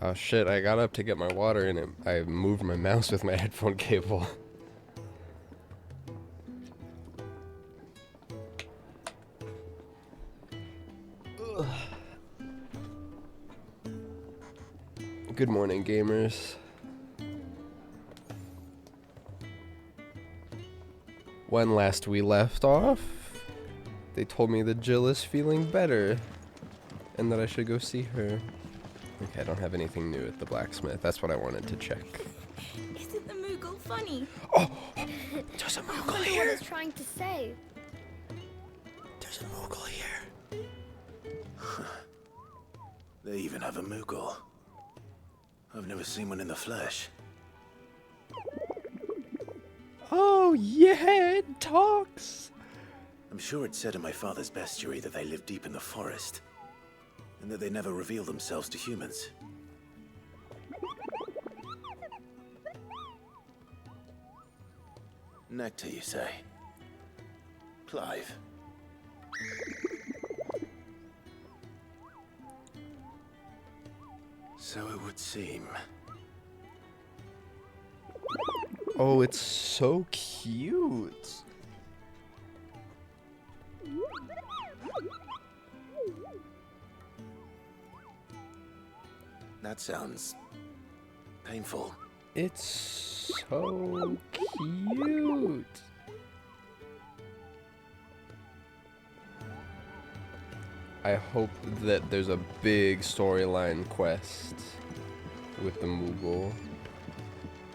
Oh shit, I got up to get my water and I moved my mouse with my headphone cable. Good morning, gamers. When last we left off, they told me that Jill is feeling better and that I should go see her. Okay, I don't have anything new at the blacksmith. That's what I wanted to check. Isn't the Moogle funny? Oh! There's a I Moogle wonder here! what it's trying to say. There's a Moogle here. They even have a Moogle. I've never seen one in the flesh. Oh, yeah, it talks! I'm sure it said in my father's bestiary that they live deep in the forest, and that they never reveal themselves to humans. Nectar, you say? Clive. So it would seem. Oh, it's so cute. That sounds painful. It's so cute. I hope that there's a big storyline quest with the Moogle.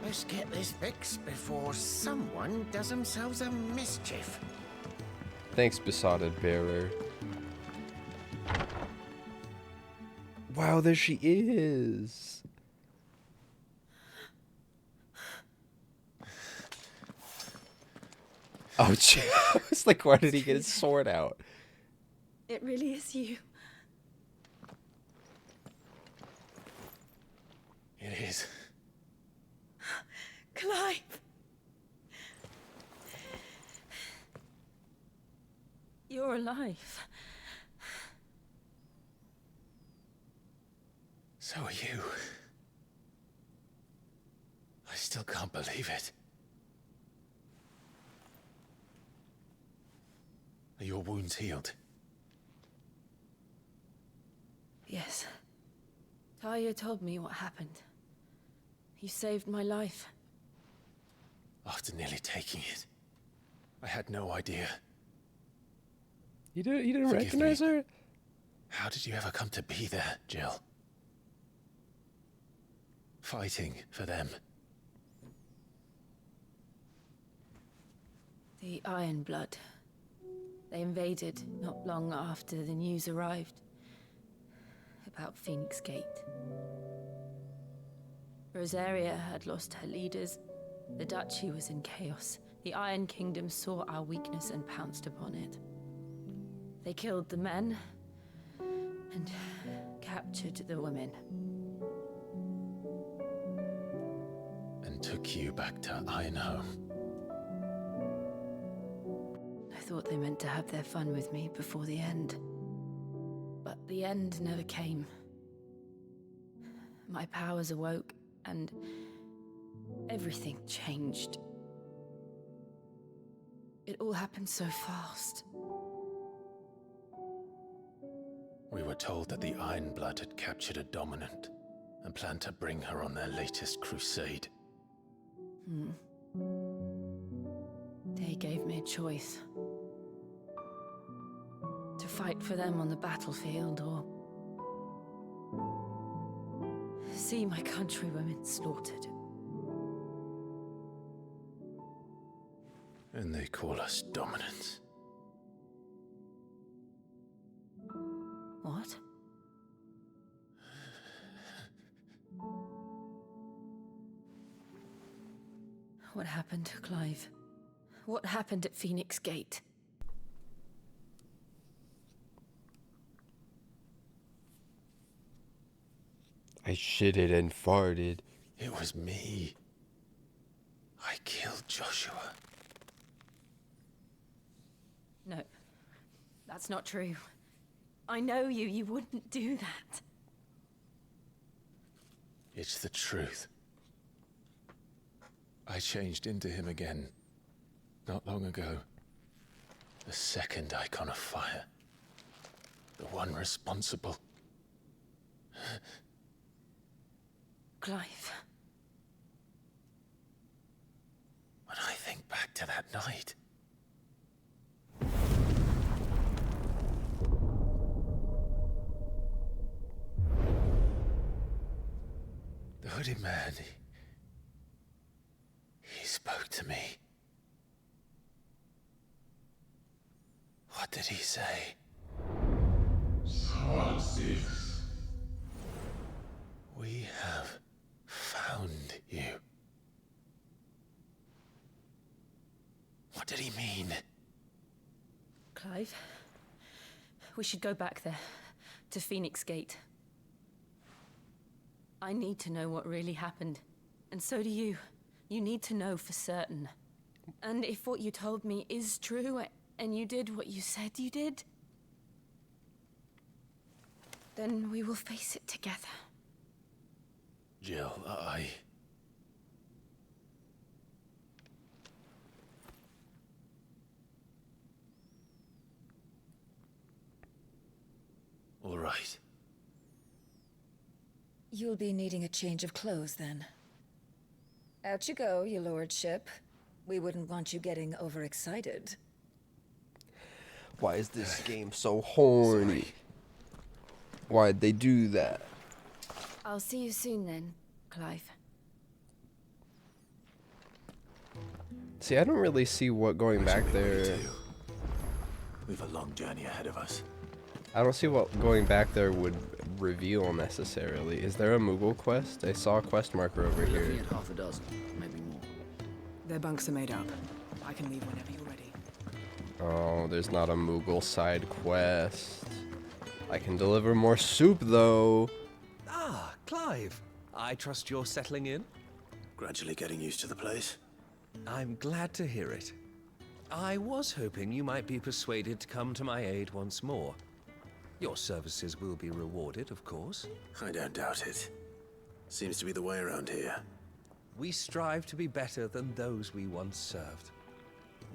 Let's get this fixed before someone does themselves a mischief. Thanks, Besotted Bearer. Wow, there she is. Oh, gee. I was like, why did he get his sword out? It really is you. It is. Clive! You're alive. So are you. I still can't believe it. Are your wounds healed? Yes. Talia told me what happened. You saved my life. After nearly taking it, I had no idea. You didn't Forgive recognize me. her? How did you ever come to be there, Jill? Fighting for them. The Iron Blood. They invaded not long after the news arrived about Phoenix Gate. Rosaria had lost her leaders. The Duchy was in chaos. The Iron Kingdom saw our weakness and pounced upon it. They killed the men and captured the women. And took you back to Ironhome. I thought they meant to have their fun with me before the end. But the end never came. My powers awoke, and everything changed. It all happened so fast. We were told that the Iron Blood had captured a dominant and planned to bring her on their latest crusade. They gave me a choice. To fight for them on the battlefield, or see my countrywomen slaughtered. And they call us dominants. What? What happened to Clive? What happened at Phoenix Gate? I shitted and farted. It was me. I killed Joshua. No, that's not true. I know you. You wouldn't do that. It's the truth. I changed into him again, not long ago. The second icon of fire. The one responsible. Clive. When I think back to that night... The hooded man, he spoke to me. What did he say? We have found you. What did he mean? Clive, we should go back there, to Phoenix Gate. I need to know what really happened, and so do you. You need to know for certain. And if what you told me is true, and you did what you said you did, then we will face it together. Jill, All right. You'll be needing a change of clothes, then. Out you go, your lordship. We wouldn't want you getting overexcited. Why is this game so horny? Why'd they do that? I'll see you soon then, Clive. See, I don't really see what going back there... We've a long journey ahead of us. I don't see what going back there would reveal necessarily. Is there a Moogle quest? I saw a quest marker over here. Looking at half a dozen, maybe more. Their bunks are made up. I can leave whenever you're ready. Oh, there's not a Moogle side quest. I can deliver more soup, though. Ah, Clive. I trust you're settling in? Gradually getting used to the place. I'm glad to hear it. I was hoping you might be persuaded to come to my aid once more. Your services will be rewarded, of course. I don't doubt it. Seems to be the way around here. We strive to be better than those we once served.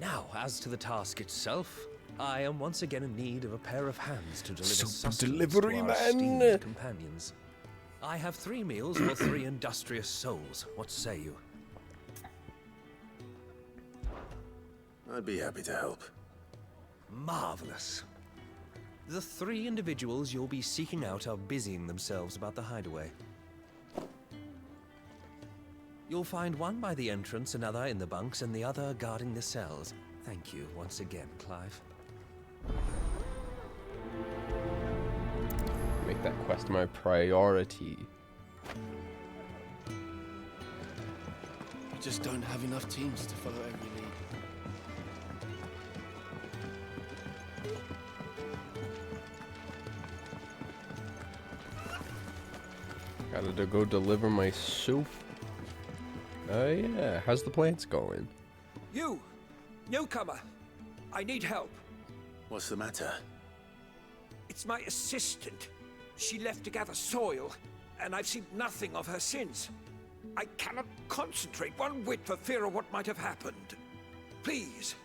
Now, as to the task itself, I am once again in need of a pair of hands to deliver Soup sustenance delivery to our man. esteemed companions. I have 3 meals for 3 industrious souls. What say you? I'd be happy to help. Marvelous. The 3 individuals you'll be seeking out are busying themselves about the hideaway. You'll find one by the entrance, another in the bunks, and the other guarding the cells. Thank you once again, Clive. Make that quest my priority. We just don't have enough teams to follow every lead. Gotta go deliver my soup. Oh yeah, how's the plants going? You! Newcomer! I need help. What's the matter? It's my assistant. She left to gather soil, and I've seen nothing of her since. I cannot concentrate one whit for fear of what might have happened. Please,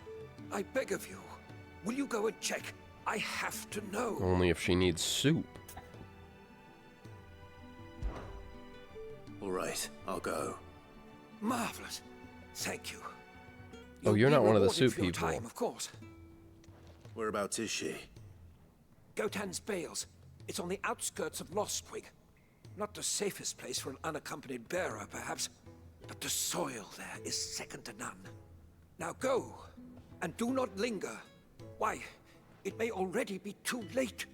I beg of you, will you go and check? I have to know. Only if she needs soup. All right, I'll go. Marvelous. Thank you. Oh, you're be not one of the rewarded soup for your people. Time, of course. Whereabouts is she? Gotan's Bales. It's on the outskirts of Lostwig. Not the safest place for an unaccompanied bearer, perhaps, but the soil there is second to none. Now go, and do not linger. Why, it may already be too late.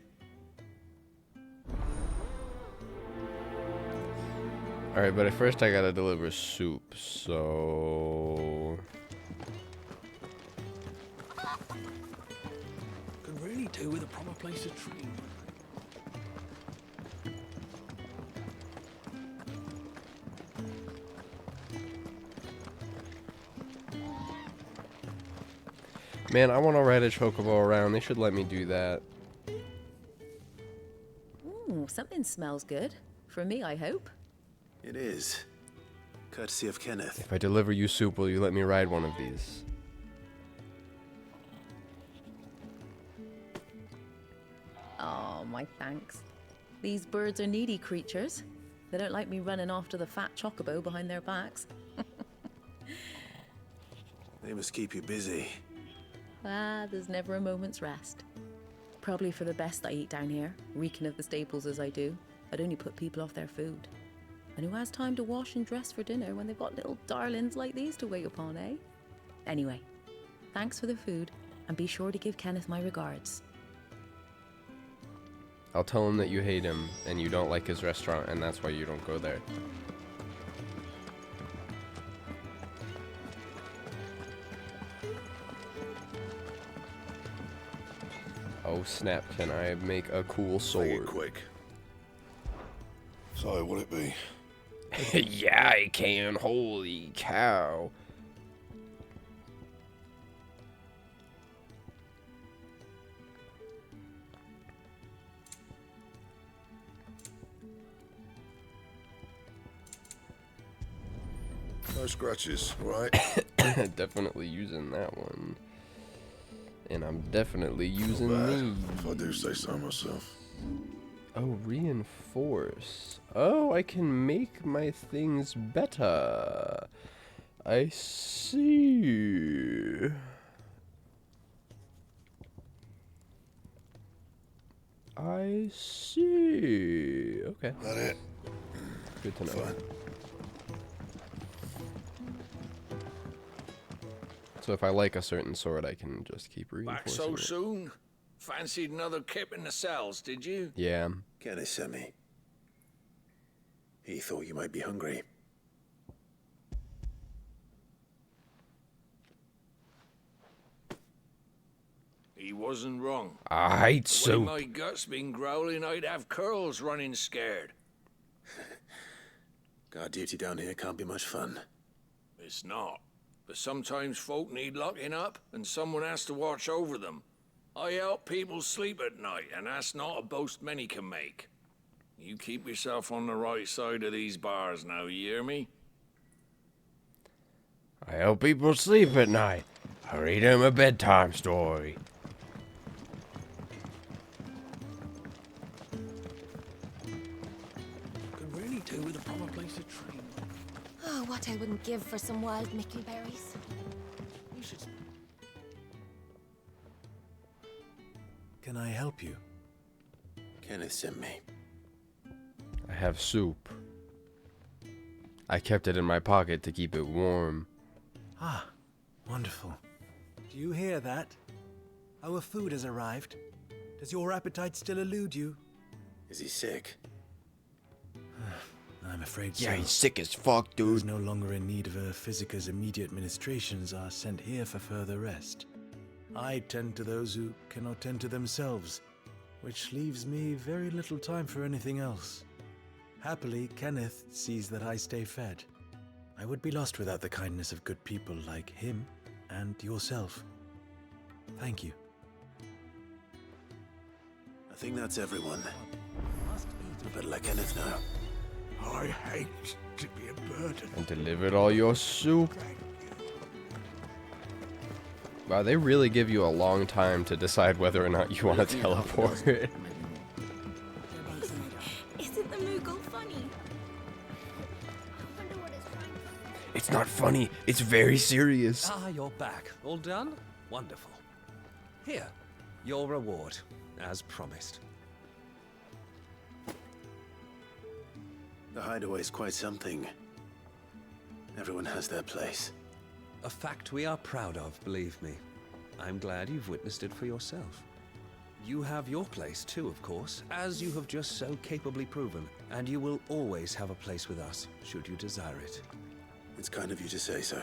Alright, but at first I gotta deliver soup, so... Could really do with a proper place to train. Man, I wanna ride a chocobo around. They should let me do that. Ooh, something smells good. For me, I hope. It is. Courtesy of Kenneth. If I deliver you soup, will you let me ride one of these? Oh, my thanks. These birds are needy creatures. They don't like me running after the fat chocobo behind their backs. They must keep you busy. There's never a moment's rest. Probably for the best I eat down here, reeking of the staples as I do. I'd only put people off their food. And who has time to wash and dress for dinner when they've got little darlings like these to wait upon, eh? Anyway, thanks for the food, and be sure to give Kenneth my regards. I'll tell him that you hate him and you don't like his restaurant and that's why you don't go there. Oh snap, can I make a cool sword? Make it quick. So, what'll it be? Yeah, I can. Holy cow. No scratches, right? Definitely using that one. And I'm definitely Not using bad, these. if I do say so myself. Oh, reinforce. Oh, I can make my things better. I see. I see. Okay. That it? Good to know. Fine. So if I like a certain sword, I can just keep Back reinforcing so it. soon? Fancied another kip in the cells, did you? Yeah. Kenneth sent me. He thought you might be hungry. He wasn't wrong. I hate The way soup. my gut's been growling, I'd have curls running scared. Guard duty down here can't be much fun. It's not. But sometimes folk need locking up, and someone has to watch over them. I help people sleep at night, and that's not a boast many can make. You keep yourself on the right side of these bars now, you hear me? I help people sleep at night. I read them a bedtime story. Could really do with a proper place to train. Oh, what I wouldn't give for some wild mickleberries. You should... Can I help you? Kenneth sent me. I have soup. I kept it in my pocket to keep it warm. Ah, wonderful. Do you hear that? Our food has arrived. Does your appetite still elude you? Is he sick? I'm afraid so. Yeah, he's sick as fuck, dude. Those no longer in need of a physicker's immediate ministrations are sent here for further rest. I tend to those who cannot tend to themselves, which leaves me very little time for anything else. Happily, Kenneth sees that I stay fed. I would be lost without the kindness of good people like him and yourself. Thank you. I think that's everyone. I better let Kenneth know. I hate to be a burden. And delivered all your soup. Wow, they really give you a long time to decide whether or not you want to teleport. Isn't the Moogle funny? I wonder what it's trying to... It's not funny. It's very serious. Ah, you're back. All done? Wonderful. Here, your reward, as promised. The hideaway's quite something. Everyone has their place. A fact we are proud of, believe me. I'm glad you've witnessed it for yourself. You have your place too, of course, as you have just so capably proven, and you will always have a place with us, should you desire it. It's kind of you to say so.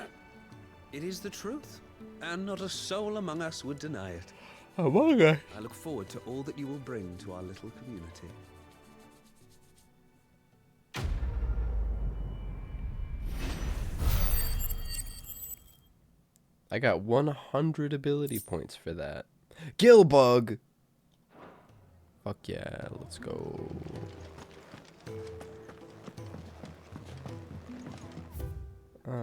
It is the truth, and not a soul among us would deny it. Among us? I look forward to all that you will bring to our little community. I got 100 ability points for that. Gillbug! Fuck yeah, let's go. Let's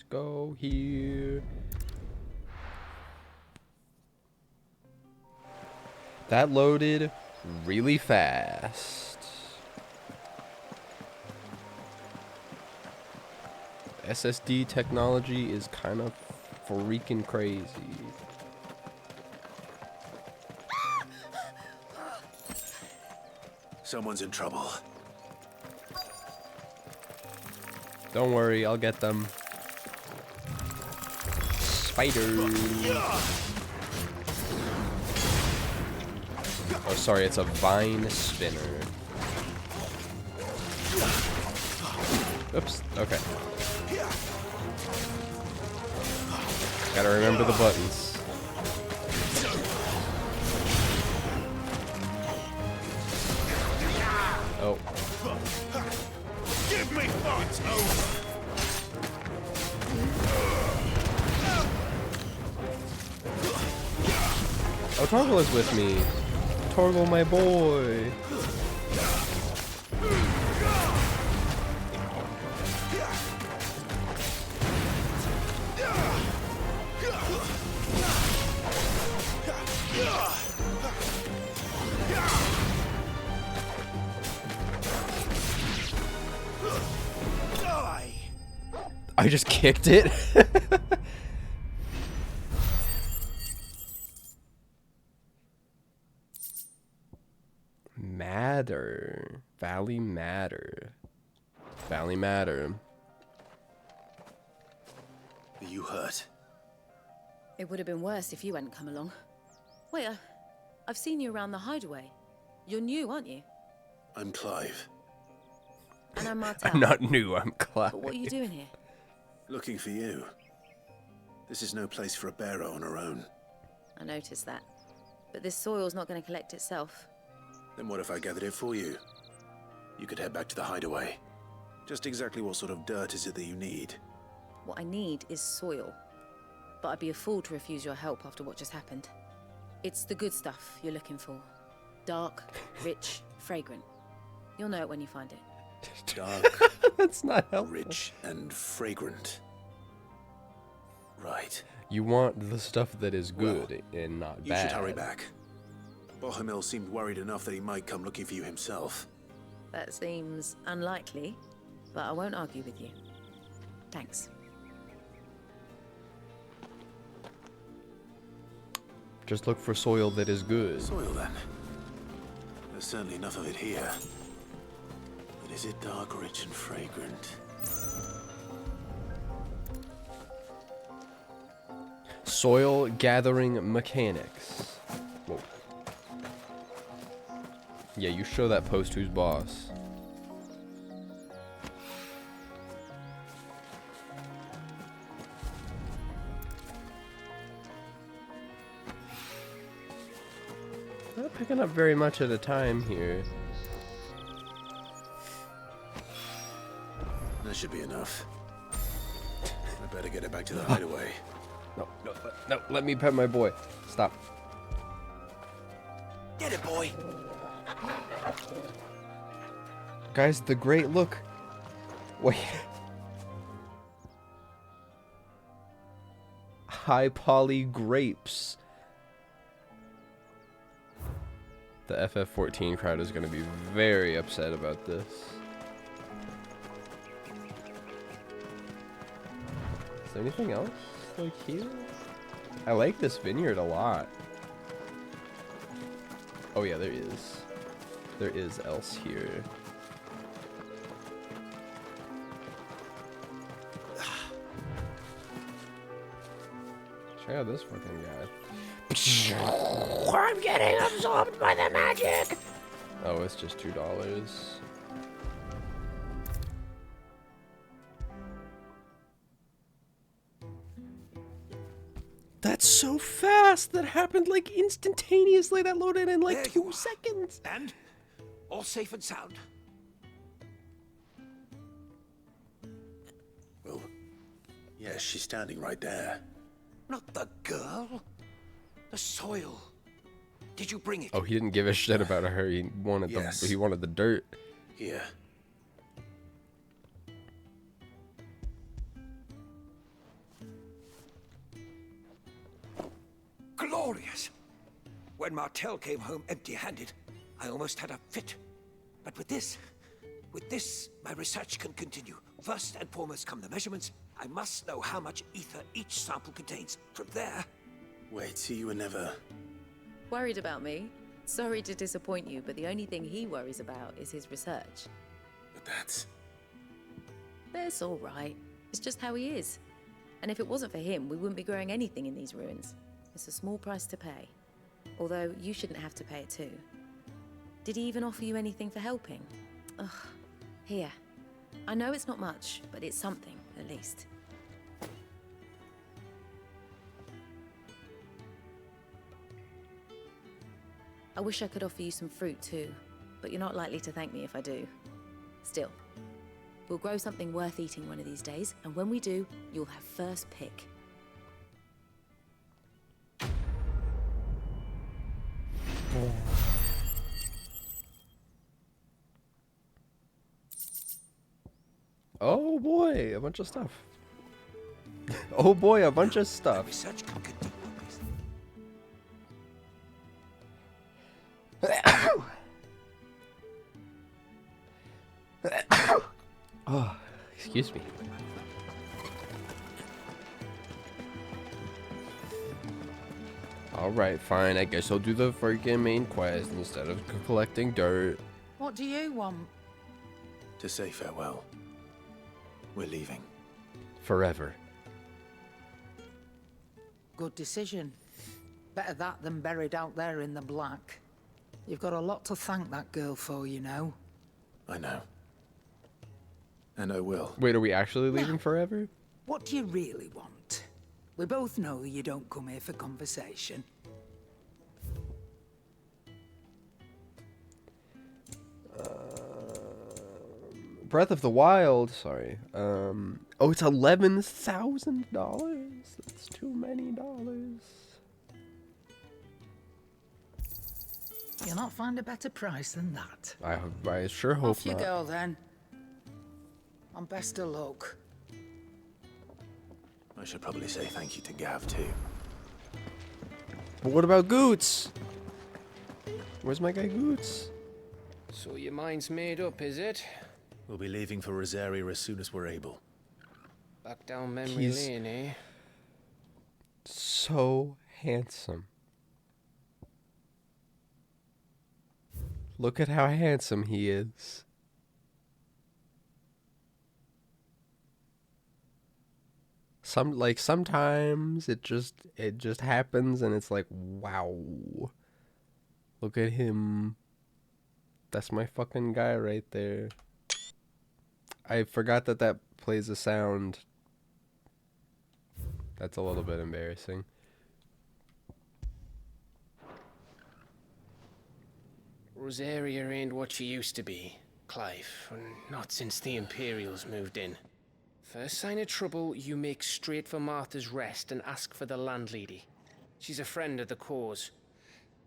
go here. That loaded really fast. SSD technology is kind of freaking crazy. Someone's in trouble. Don't worry, I'll get them. Spiders. Oh, sorry, it's a vine spinner. Oops, okay. Gotta remember the buttons. Oh. Give me thoughts. Oh, Torgal is with me. Torgal, my boy. I just kicked it. Matter. Valley Matter. Valley Matter. Are you hurt? It would have been worse if you hadn't come along. Wait, I've seen you around the hideaway. You're new, aren't you? I'm Clive. And I'm Martel. I'm not new, I'm Clive. But what are you doing here? Looking for you. This is no place for a bearer on her own. I noticed that. But this soil's not going to collect itself. Then what if I gathered it for you? You could head back to the hideaway. Just exactly what sort of dirt is it that you need? What I need is soil. But I'd be a fool to refuse your help after what just happened. It's the good stuff you're looking for. Dark, rich, fragrant. You'll know it when you find it. Dark, that's not helpful. Rich and fragrant. Right. You want the stuff that is good and not bad. You should hurry back. Bohemil seemed worried enough that he might come looking for you himself. That seems unlikely, but I won't argue with you. Thanks. Just look for soil that is good. Soil, then. There's certainly enough of it here. But is it dark, rich, and fragrant? Soil gathering mechanics. Whoa. Yeah, you show that post who's boss. Not picking up very much at a time here. That should be enough. I better get it back to the hideaway. No, let me pet my boy. Stop. Get it, boy. Guys, the great look. Wait. High poly grapes. The FF14 crowd is going to be very upset about this. Is there anything else like here? I like this vineyard a lot. Oh yeah, there is. There is else here. Check out this fucking guy. I'm getting absorbed by the magic. Oh, it's just $2. That's so fast! That happened like instantaneously. That loaded in like 2 seconds. And all safe and sound. Well, yes, she's standing right there. Not the girl. The soil. Did you bring it? Oh, he didn't give a shit about her. He wanted the dirt. Here. Glorious! When Martel came home empty-handed, I almost had a fit. But with this, my research can continue. First and foremost come the measurements. I must know how much ether each sample contains. From there... Wait, so you were never... Worried about me? Sorry to disappoint you, but the only thing he worries about is his research. But that's... That's all right. It's just how he is. And if it wasn't for him, we wouldn't be growing anything in these ruins. It's a small price to pay. Although, you shouldn't have to pay it too. Did he even offer you anything for helping? Ugh. Here. I know it's not much, but it's something, at least. I wish I could offer you some fruit too, but you're not likely to thank me if I do. Still, we'll grow something worth eating one of these days, and when we do, you'll have first pick. Oh boy, a bunch of stuff. Oh boy, a bunch of stuff. Research can continue. Oh, excuse me. Alright, fine. I guess I'll do the freaking main quest instead of collecting dirt. What do you want? To say farewell. We're leaving. Forever. Good decision. Better that than buried out there in the black. You've got a lot to thank that girl for, you know. I know. And I will. Wait, are we actually leaving forever? What do you really want? We both know you don't come here for conversation. Breath of the Wild, sorry. Oh, it's $11,000? That's too many dollars. You'll not find a better price than that. I sure hope Off you not. go then. And best of luck. I should probably say thank you to Gav too. But what about Goots? Where's my guy Goots? So your mind's made up, is it? We'll be leaving for Rosaria as soon as we're able. Back down memory lane, eh? So handsome. Look at how handsome he is. Sometimes it just happens and it's like, wow. Look at him. That's my fucking guy right there. I forgot that plays a sound. That's a little bit embarrassing. Rosaria ain't what she used to be, Clive. Not since the Imperials moved in. First sign of trouble, you make straight for Martha's Rest and ask for the landlady. She's a friend of the cause.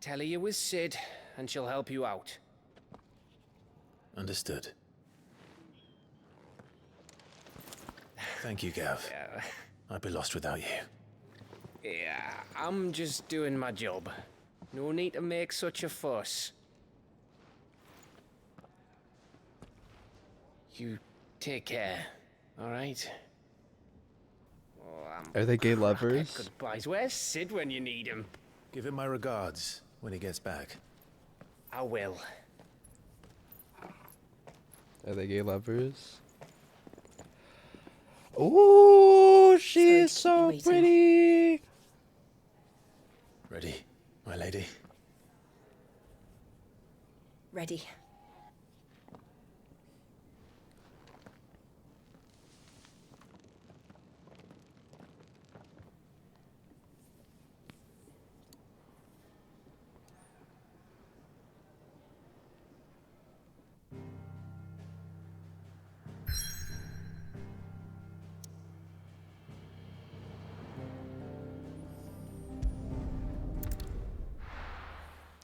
Tell her you was Sid, and she'll help you out. Understood. Thank you, Gav. Yeah. I'd be lost without you. Yeah, I'm just doing my job. No need to make such a fuss. You take care, all right? Are they gay lovers? Goodbyes. Where's Sid when you need him? Give him my regards when he gets back. I will. Are they gay lovers? Oh, she is so pretty. Ready, my lady? Ready.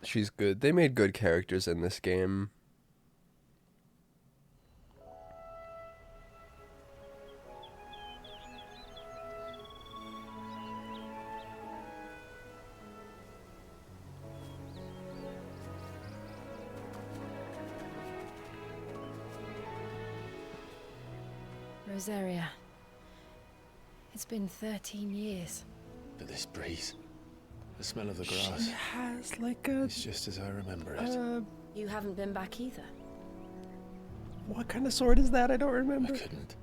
She's good. They made good characters in this game. Rosaria. It's been 13 years. But this breeze, the smell of the grass, She has like a... it's just as I remember it. You haven't been back either. What kind of sword is that? I don't remember. I couldn't.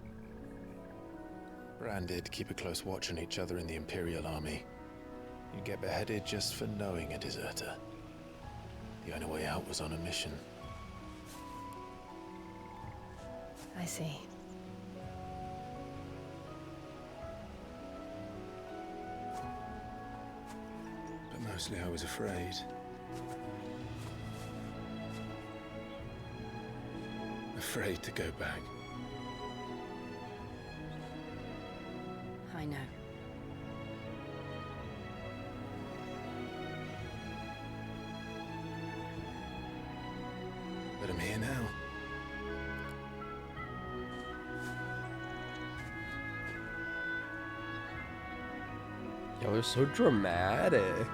Bran did keep a close watch on each other in the Imperial army. You'd get beheaded just for knowing a deserter. The only way out was on a mission. I see. But mostly I was afraid. Afraid to go back. I know. But I'm here now. Y'all are so dramatic.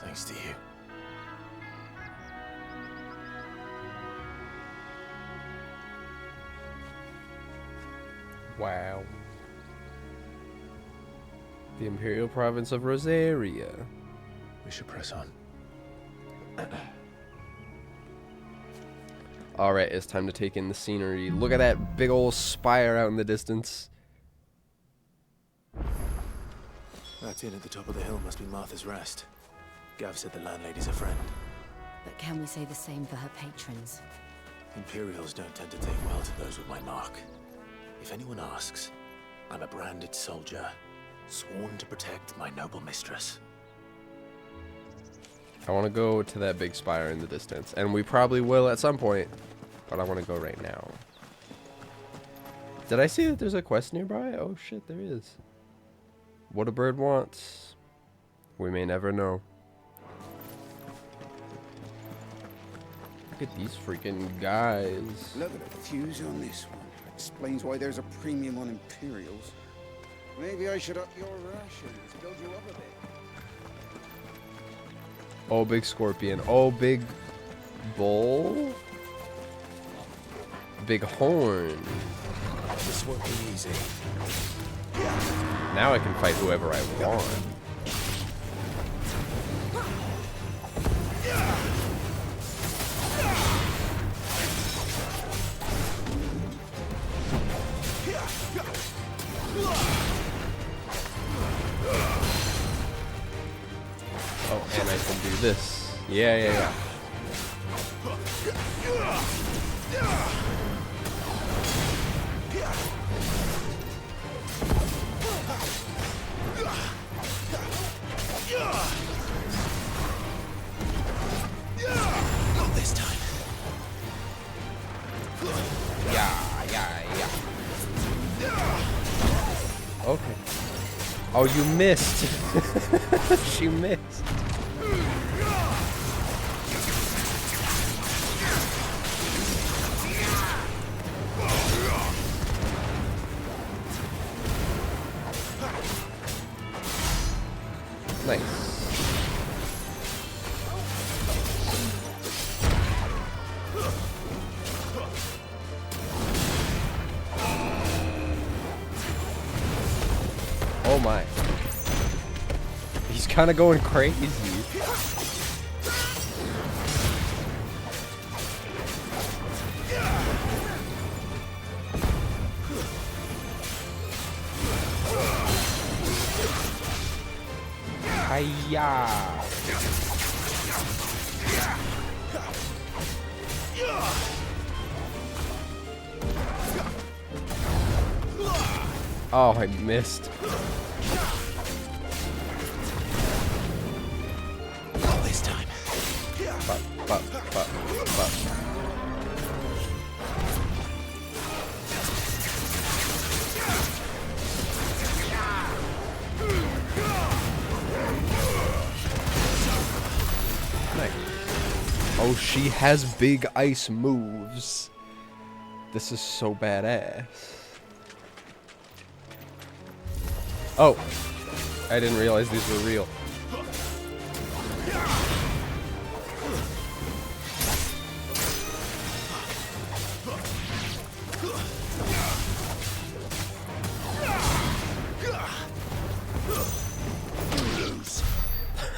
Thanks to you. Wow. The Imperial Province of Rosaria. We should press on. Alright, it's time to take in the scenery. Look at that big old spire out in the distance. That inn at the top of the hill must be Martha's Rest. Gav said the landlady's a friend. But can we say the same for her patrons? Imperials don't tend to take well to those with my mark. If anyone asks, I'm a branded soldier, sworn to protect my noble mistress. I want to go to that big spire in the distance. And we probably will at some point. But I want to go right now. Did I see that there's a quest nearby? Oh shit, there is. What a bird wants. We may never know. Look at these freaking guys. Look at the fuse on this one. Explains why there's a premium on Imperials. Maybe I should up your rations, build you up a bit. Oh, big scorpion. Oh, big bull. Big horn. This won't be easy. Now I can fight whoever I want. Oh, and I can do this. Yeah. Not this time. Yeah. Okay. Oh, you missed. She missed. Nice. Oh my. He's kind of going crazy. Hiya. Oh, I missed. Not this time. But. Oh, she has big ice moves. This is so badass. Oh, I didn't realize these were real.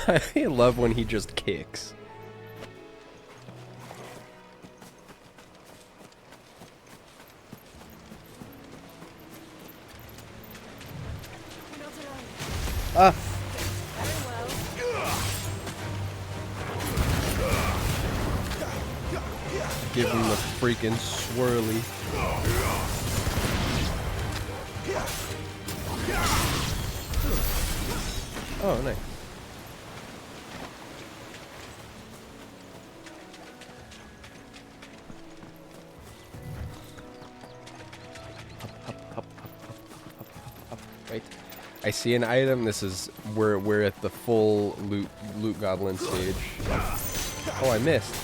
I love when he just kicks. Ah. Give him the freaking swirly. Oh, nice. Right. I see an item. This is we're at the full loot goblin stage. Oh, I missed.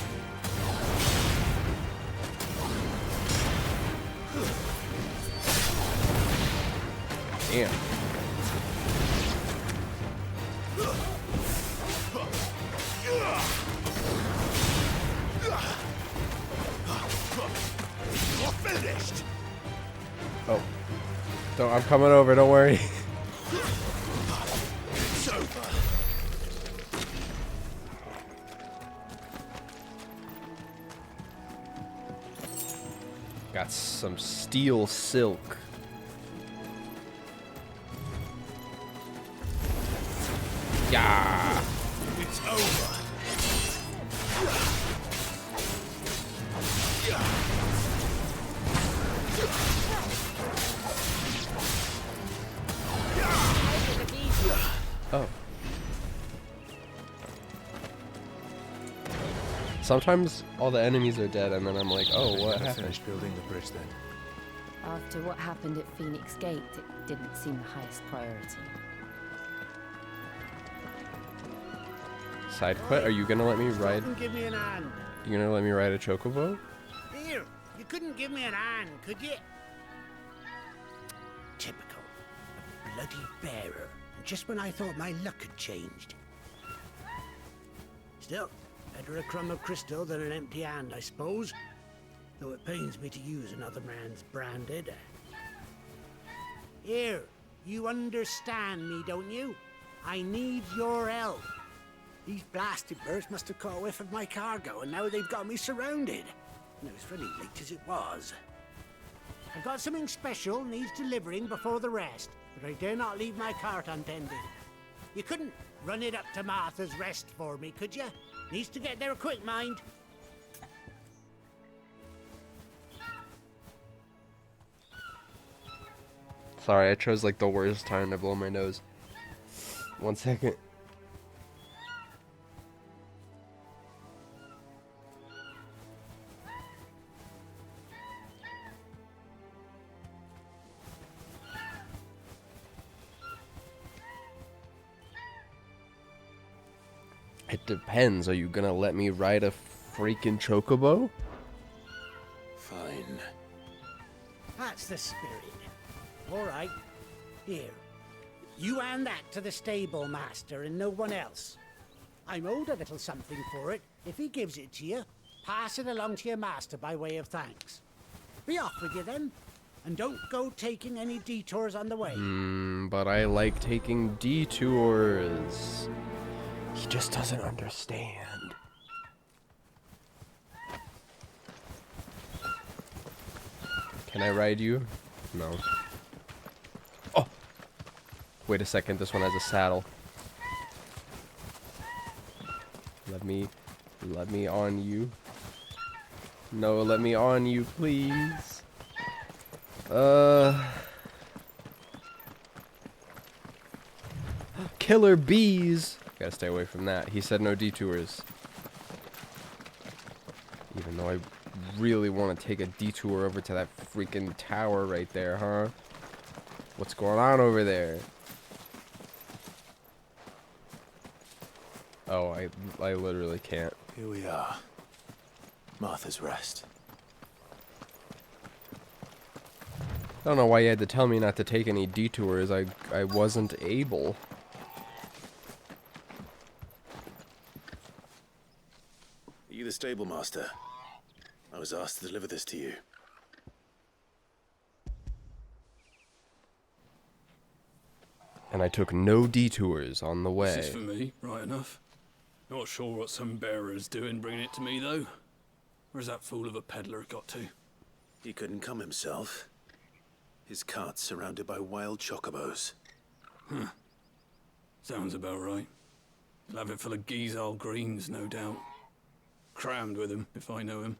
Damn. Oh. Don't, I'm coming over, don't worry. It's over. Got some steel silk. Yeah. It's over. Oh. Sometimes all the enemies are dead, and then I'm like, oh, what happened? Finished building the bridge then. After what happened at Phoenix Gate, it didn't seem the highest priority. Side quest? Are you gonna let me ride? Give me an hand. You gonna let me ride a chocobo? Here, you couldn't give me an hand, could you? Typical. A bloody bearer. Just when I thought my luck had changed. Still, better a crumb of crystal than an empty hand, I suppose. Though it pains me to use another man's branded. Here, you understand me, don't you? I need your help. These blasted birds must have caught a whiff of my cargo, and now they've got me surrounded. And it was fairly late as it was. I've got something special needs delivering before the rest, but I dare not leave my cart untended. You couldn't run it up to Martha's Rest for me, could you? Needs to get there quick, mind. Sorry, I chose like the worst time to blow my nose. 1 second. It depends. Are you gonna let me ride a freaking chocobo? Fine. That's the spirit. All right. Here. You hand that to the stable master and no one else. I'm owed a little something for it. If he gives it to you, pass it along to your master by way of thanks. Be off with you then. And don't go taking any detours on the way. But I like taking detours. He just doesn't understand. Can I ride you? No. Oh! Wait a second, this one has a saddle. Let me on you. No, let me on you, please. Killer bees! Gotta stay away from that. He said no detours. Even though I really want to take a detour over to that freaking tower right there, huh? What's going on over there? Oh, I literally can't. Here we are. Martha's Rest. I don't know why you had to tell me not to take any detours. I wasn't able. Are you the stable master? I was asked to deliver this to you. And I took no detours on the way. This is for me, right enough. Not sure what some bearer's doing bringing it to me, though. Where's that fool of a peddler got to? He couldn't come himself. His cart's surrounded by wild chocobos. Huh. Sounds about right. He'll have it full of Gizal greens, no doubt. Crammed with him, if I know him.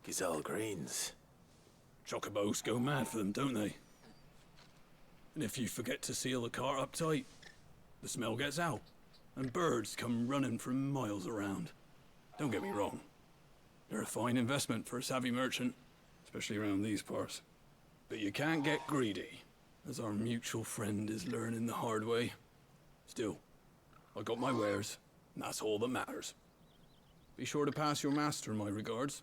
Gizal greens? Chocobos go mad for them, don't they? And if you forget to seal the cart up tight, the smell gets out, and birds come running from miles around. Don't get me wrong. They're a fine investment for a savvy merchant, especially around these parts. But you can't get greedy, as our mutual friend is learning the hard way. Still, I got my wares, and that's all that matters. Be sure to pass your master my regards.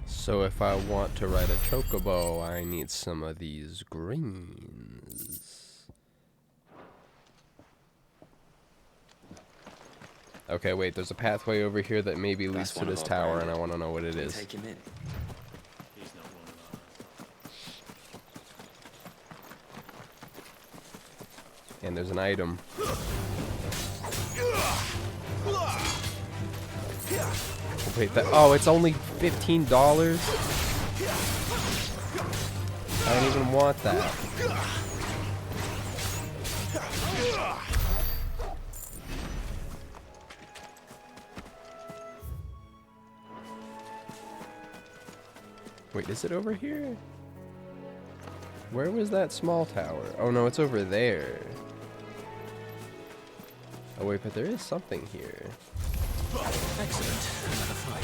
So if I want to ride a chocobo, I need some of these greens. Okay, wait, there's a pathway over here that maybe leads to this tower, and I want to know what it is. Take him in. He's not one of And there's an item. Wait, oh, it's only $15? I don't even want that. Wait, is it over here? Where was that small tower? Oh no, it's over there. Oh wait, but there is something here. Excellent. Another fight.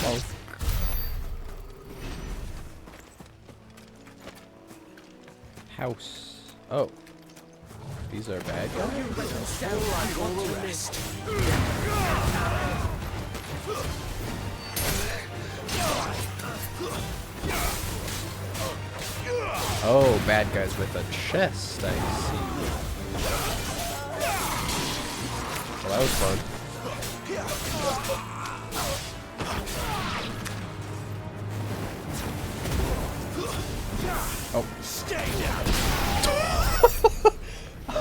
Oh. House. Oh. These are bad guys? Oh, bad guys with a chest, I see. Well, that was fun. Oh. Stay down.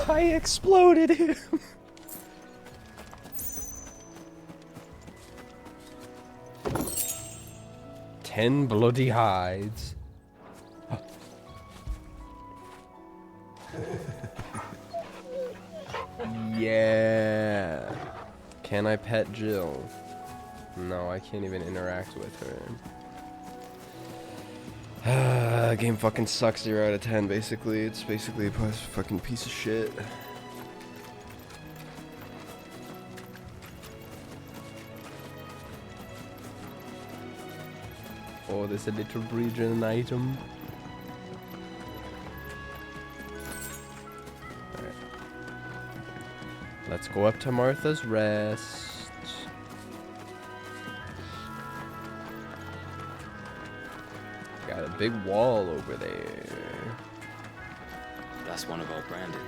I exploded him. Ten bloody hides. Yeah. Can I pet Jill? No, I can't even interact with her. Game fucking sucks. 0 out of 10. Basically, it's basically a fucking piece of shit. Oh, there's a little bridge and an item. Alright. Let's go up to Martha's Rest. Got a big wall over there. That's one of our branded.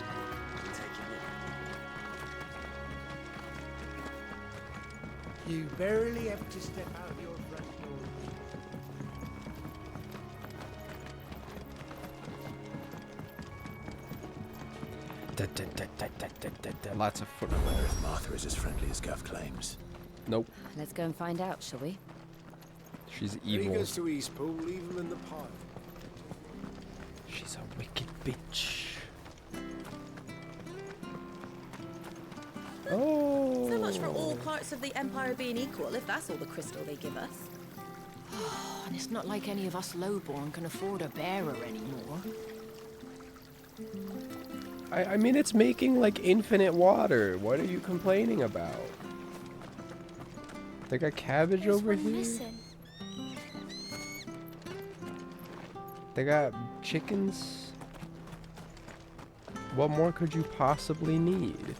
You barely have to step out of your front door. Lots of foot. I wonder if Martha is as friendly as Gav claims. Nope. Let's go and find out, shall we? She's When he evil. goes to Eastpool, leave him in the pot. She's a wicked bitch. Oh. So much for all parts of the Empire being equal, if that's all the crystal they give us. And it's not like any of us lowborn can afford a bearer anymore. I mean, it's making like infinite water. What are you complaining about? They got cabbage over here. They got chickens. What more could you possibly need?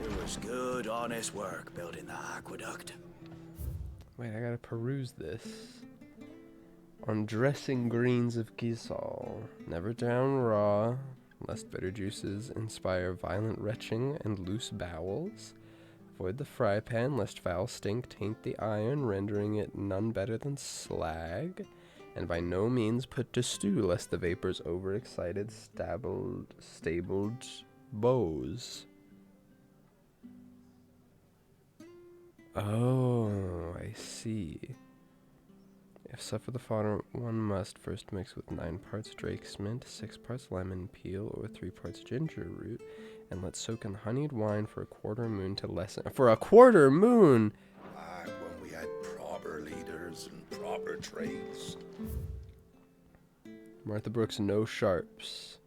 It was good, honest work building that aqueduct. Wait, I gotta peruse this. On dressing greens of gisal, never down raw, lest bitter juices inspire violent retching and loose bowels. Avoid the fry pan, lest foul stink taint the iron, rendering it none better than slag. And by no means put to stew, lest the vapors overexcited stabled bows. Oh, I see. If suffer the fodder, one must first mix with 9 parts Drake's mint, 6 parts lemon peel, or 3 parts ginger root, and let soak in honeyed wine for a quarter moon to lessen. For a quarter moon! Back when we had proper leaders and proper trades. Martha Brooks, no sharps.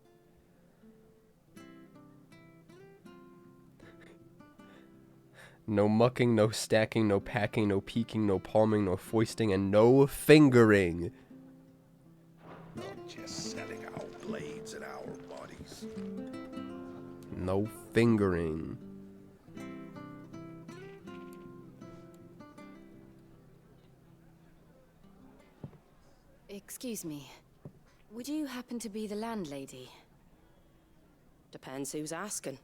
No mucking, no stacking, no packing, no peeking, no palming, no foisting, and no fingering. Not just selling our blades and our bodies. No fingering. Excuse me. Would you happen to be the landlady? Depends who's asking,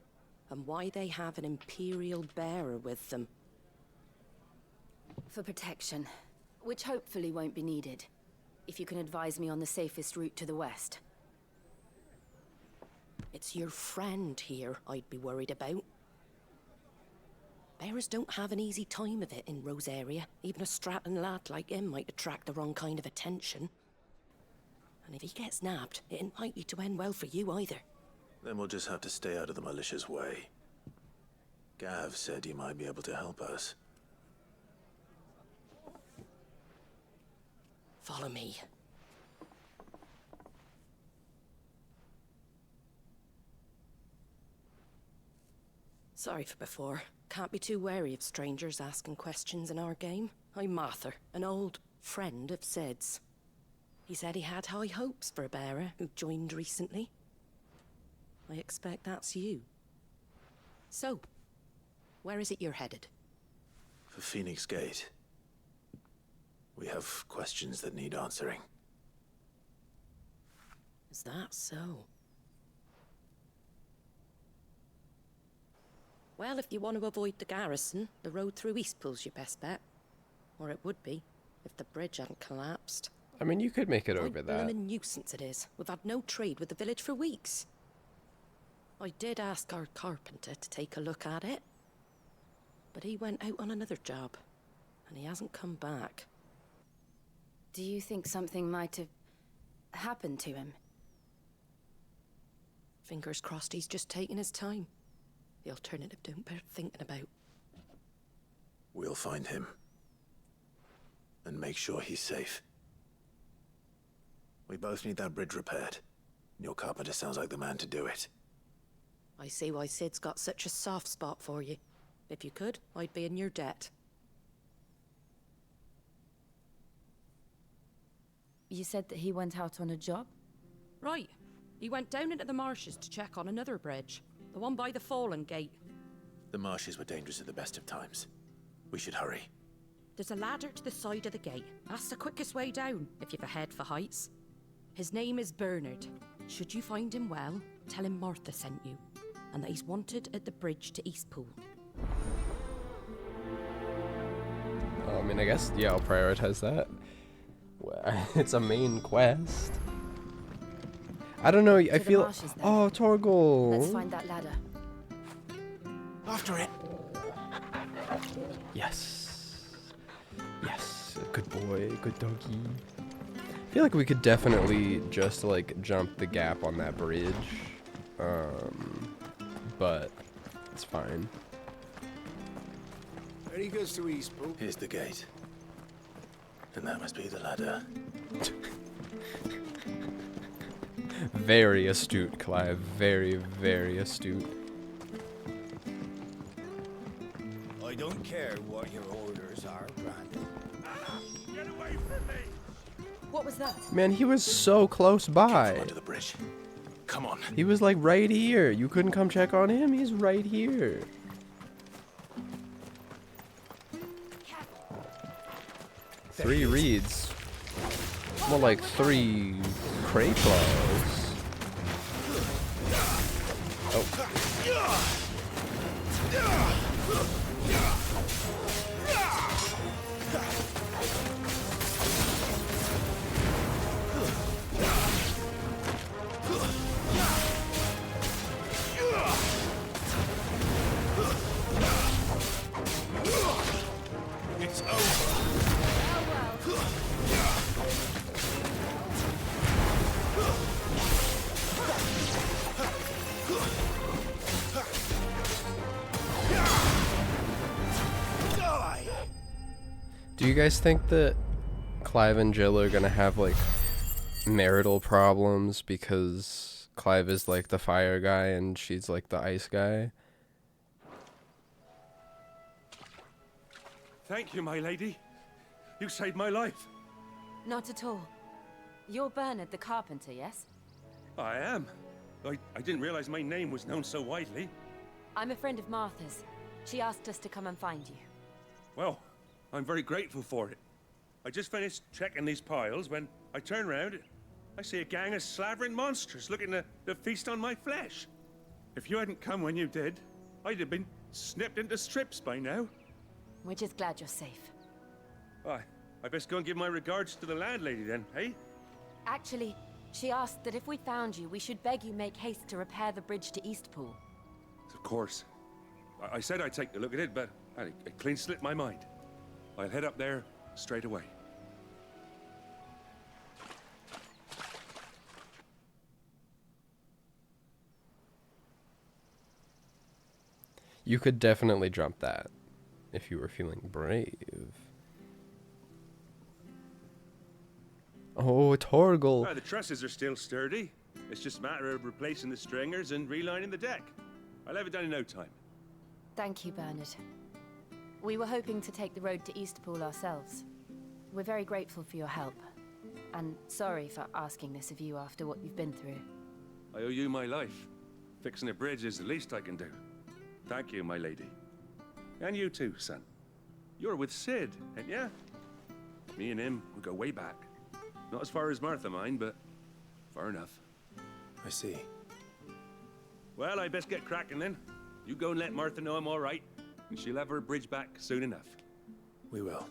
and why they have an Imperial bearer with them. For protection, which hopefully won't be needed. If you can advise me on the safest route to the west. It's your friend here I'd be worried about. Bearers don't have an easy time of it in Rosaria. Even a strapping lad like him might attract the wrong kind of attention. And if he gets nabbed, it ain't likely to end well for you either. Then we'll just have to stay out of the malicious way. Gav said you might be able to help us. Follow me. Sorry for before. Can't be too wary of strangers asking questions in our game. I'm Martha, an old friend of Sid's. He said he had high hopes for a bearer who joined recently. I expect that's you. So, where is it you're headed? For Phoenix Gate. We have questions that need answering. Is that so? Well, if you want to avoid the garrison, the road through Eastpool's your best bet. Or it would be, if the bridge hadn't collapsed. I mean, you could make it over that. What a nuisance it is. We've had no trade with the village for weeks. I did ask our carpenter to take a look at it. But he went out on another job, and he hasn't come back. Do you think something might have happened to him? Fingers crossed he's just taking his time. The alternative don't bear thinking about. We'll find him. And make sure he's safe. We both need that bridge repaired. Your carpenter sounds like the man to do it. I see why Sid's got such a soft spot for you. If you could, I'd be in your debt. You said that he went out on a job? Right. He went down into the marshes to check on another bridge. The one by the Fallen Gate. The marshes were dangerous at the best of times. We should hurry. There's a ladder to the side of the gate. That's the quickest way down, if you've a head for heights. His name is Bernard. Should you find him well, tell him Martha sent you, and that he's wanted at the bridge to Eastpool. I mean, I guess, yeah, I'll prioritize that. It's a main quest. I don't know, I feel... Oh, Torgal! Let's find that ladder. After it! Yes. Yes, good boy, good doggy. I feel like we could definitely just, like, jump the gap on that bridge. But it's fine. Very good to Eastpool. Here's the gate. And that must be the ladder. Very astute, Clive. Very, very astute. I don't care what your orders are, Brandon. Get away from me! What was that? Man, he was so close by. Under the bridge. Come on. He was like right here. You couldn't come check on him? He's right here. Three reeds. More like 3 cray claws. Oh. It's over. Do you guys think that Clive and Jill are gonna have like marital problems because Clive is like the fire guy and she's like the ice guy? Thank you, my lady. You saved my life. Not at all. You're Bernard the carpenter, yes? I am. I didn't realize my name was known so widely. I'm a friend of Martha's. She asked us to come and find you. Well, I'm very grateful for it. I just finished checking these piles when I turn around. I see a gang of slavering monsters looking to feast on my flesh. If you hadn't come when you did, I'd have been snipped into strips by now. We're just glad you're safe. I best go and give my regards to the landlady then, eh? Actually, she asked that if we found you, we should beg you make haste to repair the bridge to Eastpool. Of course. I said I'd take a look at it, but it clean slipped my mind. I'll head up there straight away. You could definitely jump that if you were feeling brave. Oh, Torgal. The trusses are still sturdy. It's just a matter of replacing the stringers and relining the deck. I'll have it done in no time. Thank you, Bernard. We were hoping to take the road to Eastpool ourselves. We're very grateful for your help. And sorry for asking this of you after what you've been through. I owe you my life. Fixing a bridge is the least I can do. Thank you, my lady. And you too, son. You're with Sid, ain't ya? Me and him, we go way back. Not as far as Martha, mind, but far enough. I see. Well, I best get cracking then. You go and let Martha know I'm all right, and she'll have her bridge back soon enough. We will.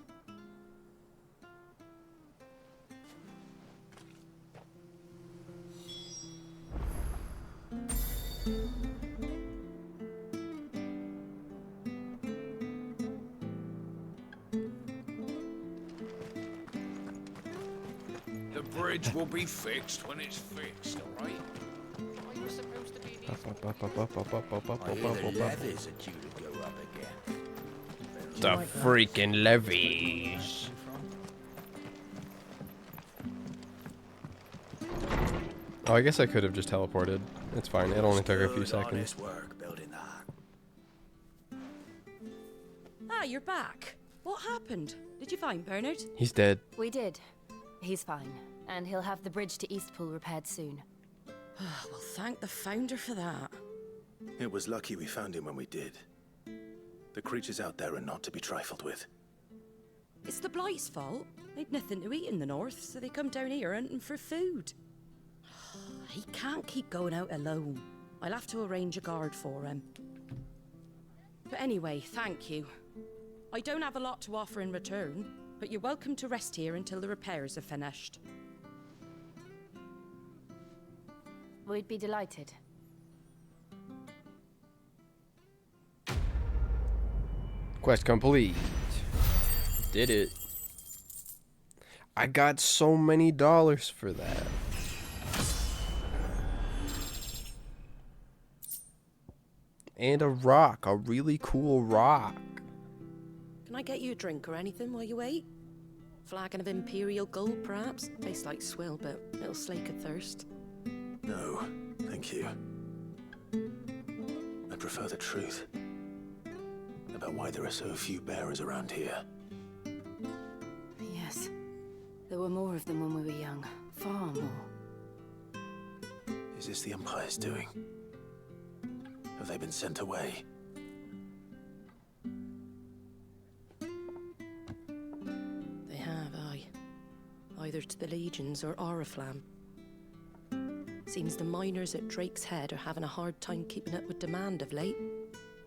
The bridge will be fixed when it's fixed, all right? Are you supposed to be I hear the levies are due to go up again. The freaking levies. Oh, I guess I could have just teleported. It's fine. It only took a few seconds. Work building that. Ah, you're back. What happened? Did you find Bernard? He's dead. We did. He's fine. And he'll have the bridge to Eastpool repaired soon. Well, thank the Founder for that. It was lucky we found him when we did. The creatures out there are not to be trifled with. It's the Blight's fault. They'd nothing to eat in the north, so they come down here hunting for food. He can't keep going out alone. I'll have to arrange a guard for him. But anyway, thank you. I don't have a lot to offer in return, but you're welcome to rest here until the repairs are finished. We'd be delighted. Quest complete. Did it. I got so many dollars for that. And a rock, a really cool rock. Can I get you a drink or anything while you wait? Flagon of Imperial Gold, perhaps? Tastes like swill, but it'll slake a thirst. No, thank you. I prefer the truth about why there are so few bearers around here. Yes. There were more of them when we were young. Far more. Is this the Empire's doing? Have they been sent away? They have, aye. Either to the Legions or Oriflamme. Seems the miners at Drake's Head are having a hard time keeping up with demand of late,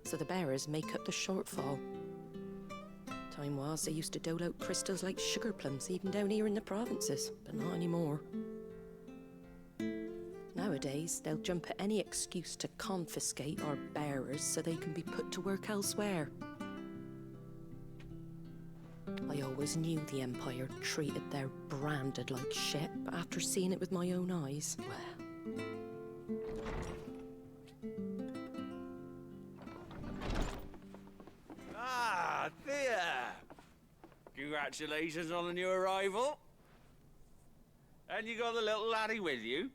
so the bearers make up the shortfall. Time was, they used to dole out crystals like sugar plums even down here in the provinces, but not anymore. Nowadays, they'll jump at any excuse to confiscate our bearers so they can be put to work elsewhere. I always knew the Empire treated their branded like shit, but after seeing it with my own eyes, well... Ah, Thea! Congratulations on the new arrival. And you got the little laddie with you?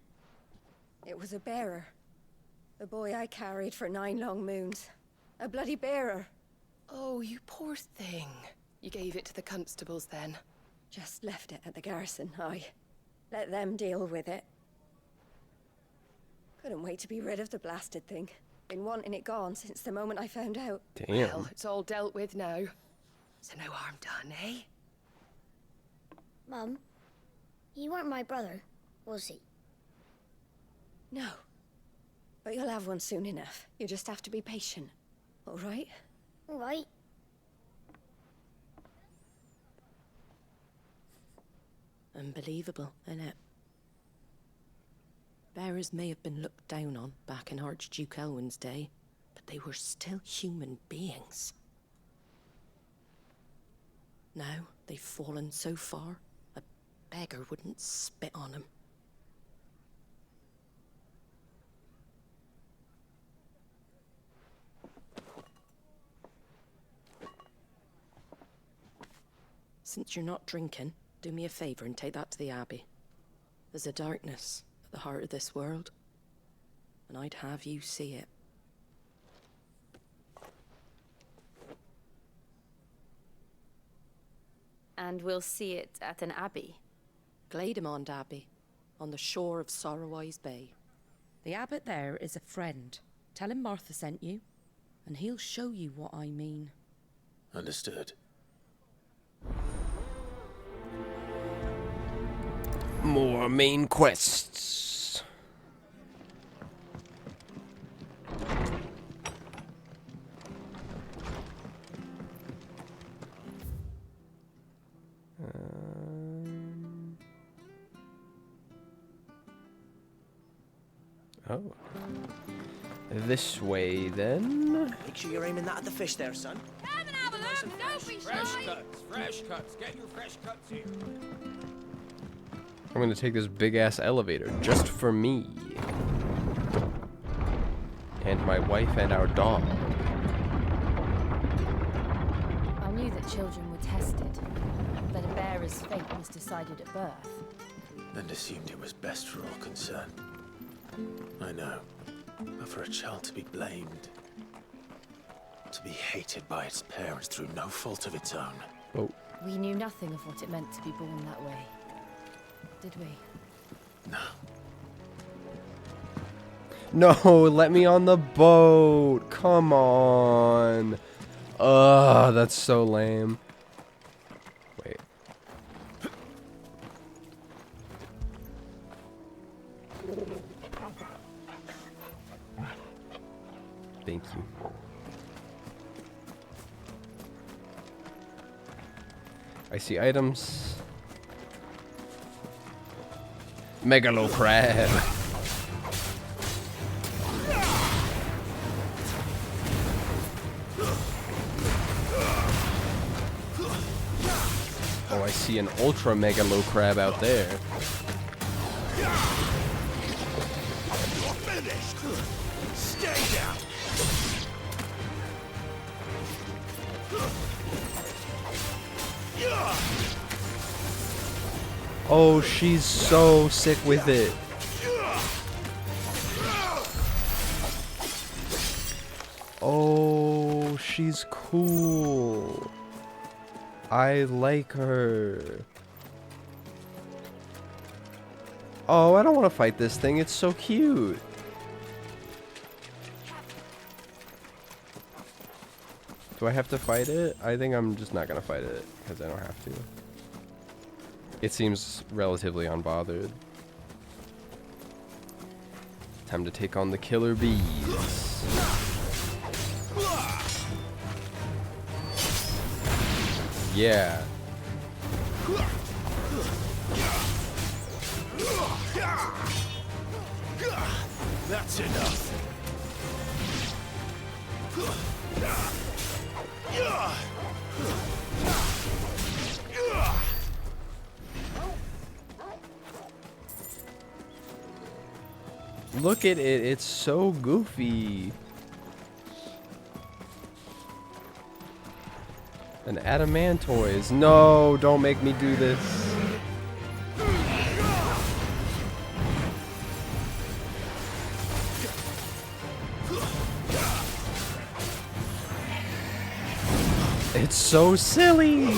It was a bearer. The boy I carried for 9 long moons. A bloody bearer. Oh, you poor thing. You gave it to the constables then? Just left it at the garrison, aye. Let them deal with it. Couldn't wait to be rid of the blasted thing. Been wanting it gone since the moment I found out. Damn. Well, it's all dealt with now. So no harm done, eh? Mum, you weren't my brother, was he? No. But you'll have one soon enough. You just have to be patient. All right? All right. Unbelievable, innit? Bearers may have been looked down on back in Archduke Elwin's day, but they were still human beings. Now they've fallen so far, a beggar wouldn't spit on them. Since you're not drinking, do me a favor and take that to the Abbey. There's a darkness at the heart of this world, and I'd have you see it. And we'll see it at an abbey? Glademond Abbey, on the shore of Sorrowise Bay. The abbot there is a friend. Tell him Martha sent you, and he'll show you what I mean. Understood. More main quests. Oh. This way, then. Make sure you're aiming that at the fish there, son. Come and have a look, don't be shy. Fresh cuts. Get your fresh cuts here. I'm gonna take this big-ass elevator just for me. And my wife and our dog. I knew that children were tested, that a bearer's fate was decided at birth. And assumed it was best for all concerned. I know. But for a child to be blamed, to be hated by its parents through no fault of its own. Oh. We knew nothing of what it meant to be born that way. Did we? No, let me on the boat. Come on. Ugh, that's so lame. Wait. Thank you. I see items. Megalo crab. Oh, I see an ultra megalo crab out there. You're finished. Stay down. Oh, she's so sick with it. Oh, she's cool. I like her. Oh, I don't want to fight this thing. It's so cute. Do I have to fight it? I think I'm just not gonna fight it because I don't have to. It seems relatively unbothered. Time to take on the killer bees. Yeah. That's enough. Look at it, it's so goofy. An adamantoise. No, don't make me do this. It's so silly.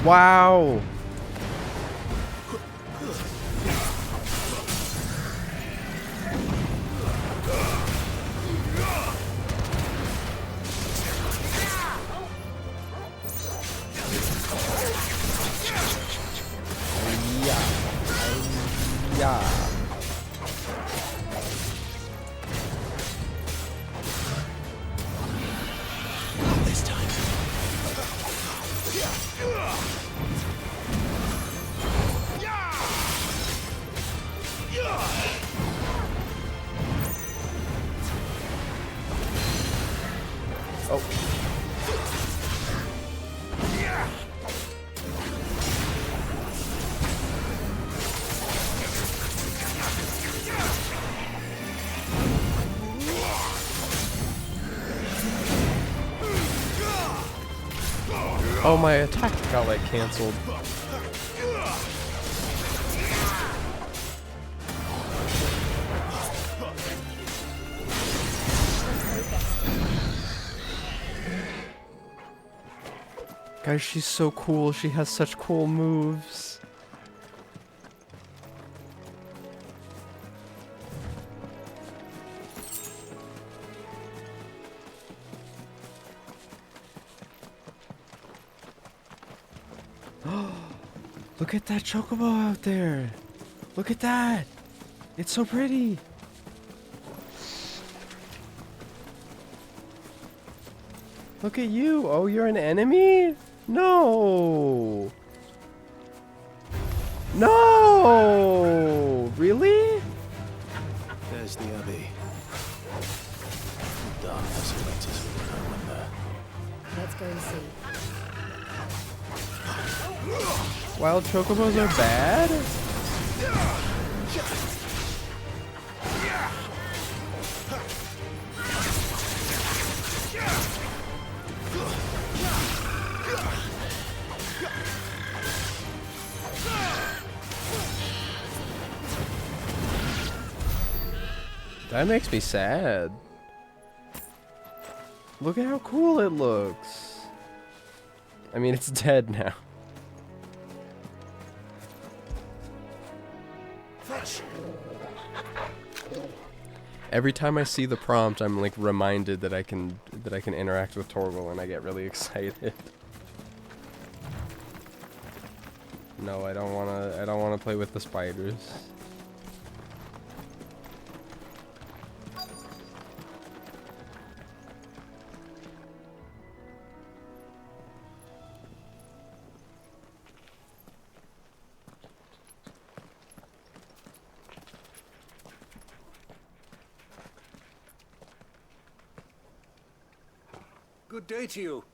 Wow. Yeah. This time. Oh. Oh, my attack got like canceled. Guys, she's so cool. She has such cool moves. Look at that chocobo out there. Look at that. It's so pretty. Look at you. Oh, you're an enemy? No. No. Really? There's the Abbey. Darkness awaits us with no one there. Let's go and see. Wild chocobos are bad? That makes me sad. Look at how cool it looks. I mean, it's dead now. Every time I see the prompt, I'm like reminded that I can interact with Torgal, and I get really excited. No, I don't wanna play with the spiders. Good day to you.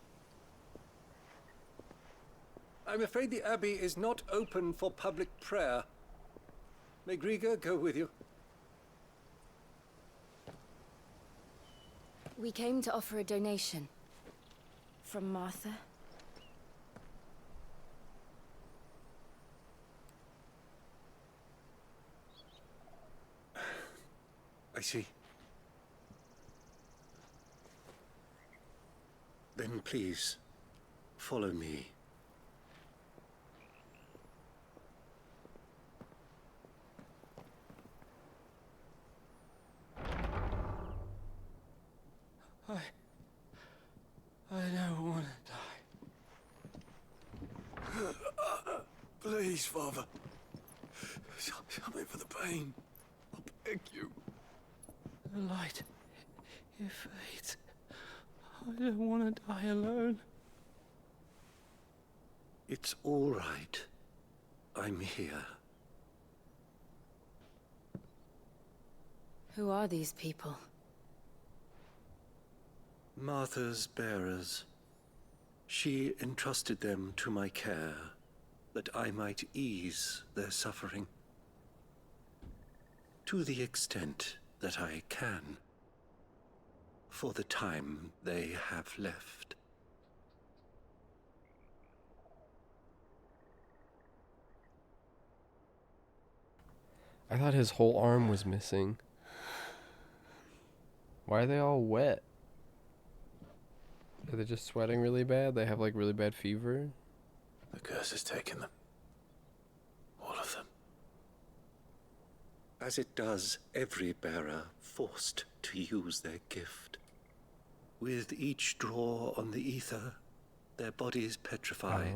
I'm afraid the Abbey is not open for public prayer. May Griga go with you? We came to offer a donation. From Martha. I see. Then please, follow me. I don't want to die. Please, Father. Help me for the pain. I'll beg you. The light, it fades. I don't want to die alone. It's all right. I'm here. Who are these people? Martha's bearers. She entrusted them to my care, that I might ease their suffering. To the extent that I can, for the time they have left. I thought his whole arm was missing. Why are they all wet? Are they just sweating really bad? They have like really bad fever? The curse has taken them. All of them. As it does every bearer forced to use their gift. With each draw on the ether, their bodies petrify,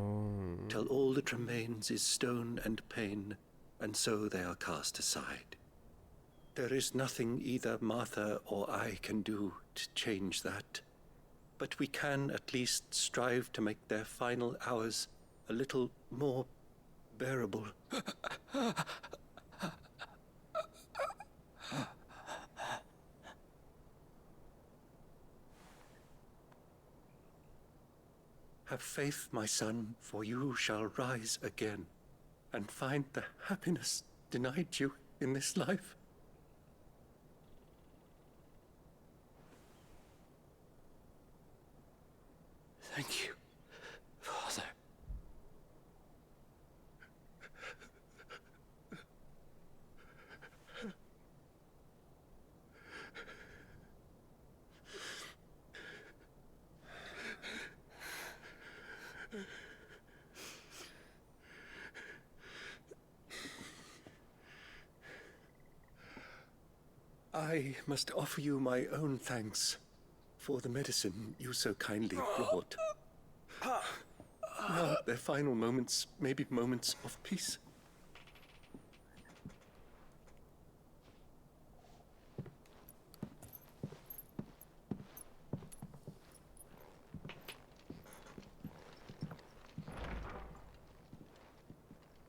till all that remains is stone and pain, and so they are cast aside. There is nothing either Martha or I can do to change that, but we can at least strive to make their final hours a little more bearable. Have faith, my son, for you shall rise again and find the happiness denied you in this life. Thank you, Father. I must offer you my own thanks for the medicine you so kindly brought. Now, their final moments may be moments of peace.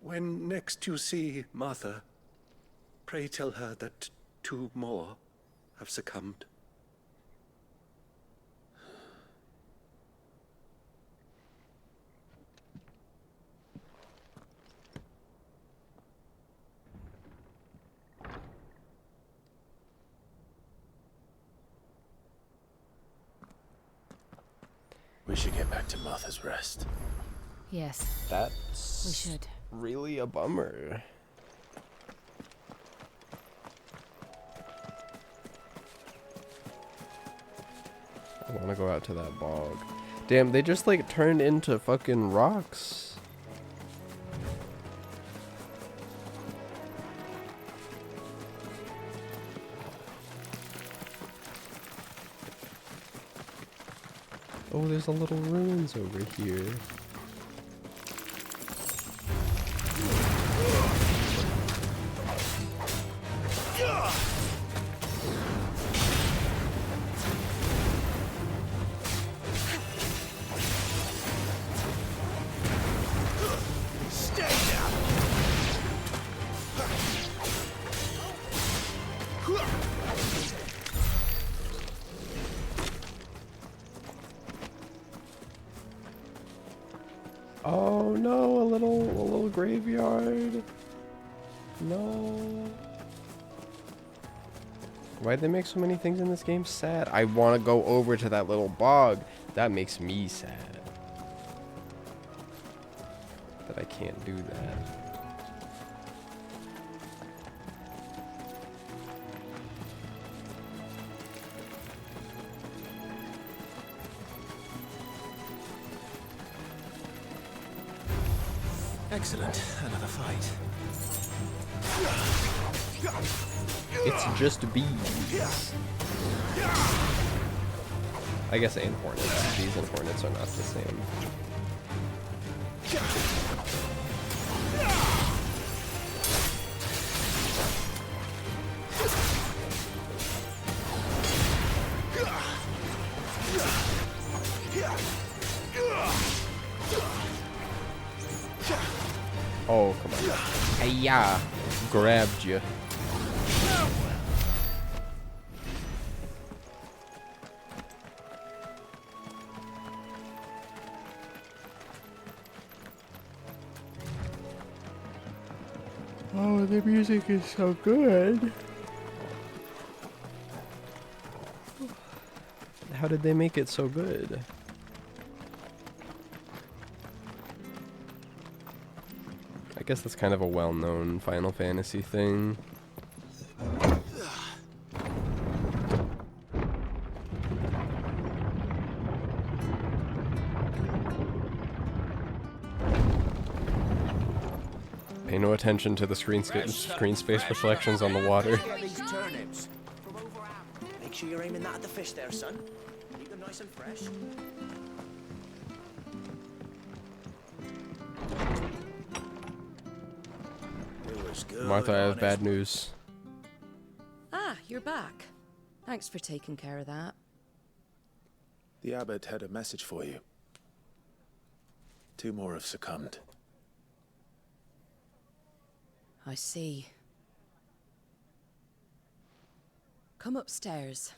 When next you see Martha, pray tell her that 2 more have succumbed. We should get back to Martha's Rest. Yes. That's we should. Really a bummer. I want to go out to that bog. Damn, they just like turned into fucking rocks. Oh, there's a little ruins over here. graveyard. No. Why'd they make so many things in this game sad? I want to go over to that little bog. That makes me sad. That I can't do that. Excellent. Another fight. It's just bees. I guess and hornets. Bees and hornets are not the same. Oh, come on. Hiya! Grabbed you. Oh, the music is so good. How did they make it so good? I guess that's kind of a well-known Final Fantasy thing. Pay no attention to the screen space reflections on the water. These turnips from over Am. Make sure you're aiming that at the fish there, son. Keep them nice and fresh. Martha, I have bad news. Ah, you're back. Thanks for taking care of that. The abbot had a message for you. 2 more have succumbed. I see. Come upstairs.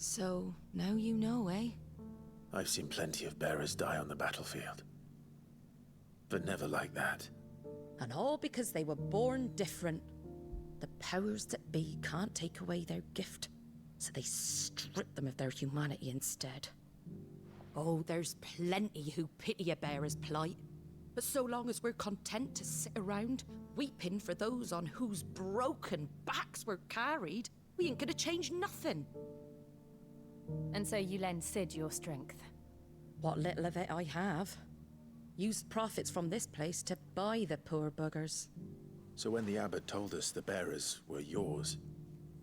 So, now you know, eh? I've seen plenty of bearers die on the battlefield. But never like that. And all because they were born different. The powers that be can't take away their gift, so they strip them of their humanity instead. Oh, there's plenty who pity a bearer's plight. But so long as we're content to sit around, weeping for those on whose broken backs we're carried, we ain't gonna change nothing. And so you lend Sid your strength? What little of it I have. Used profits from this place to buy the poor buggers. So when the abbot told us the bearers were yours...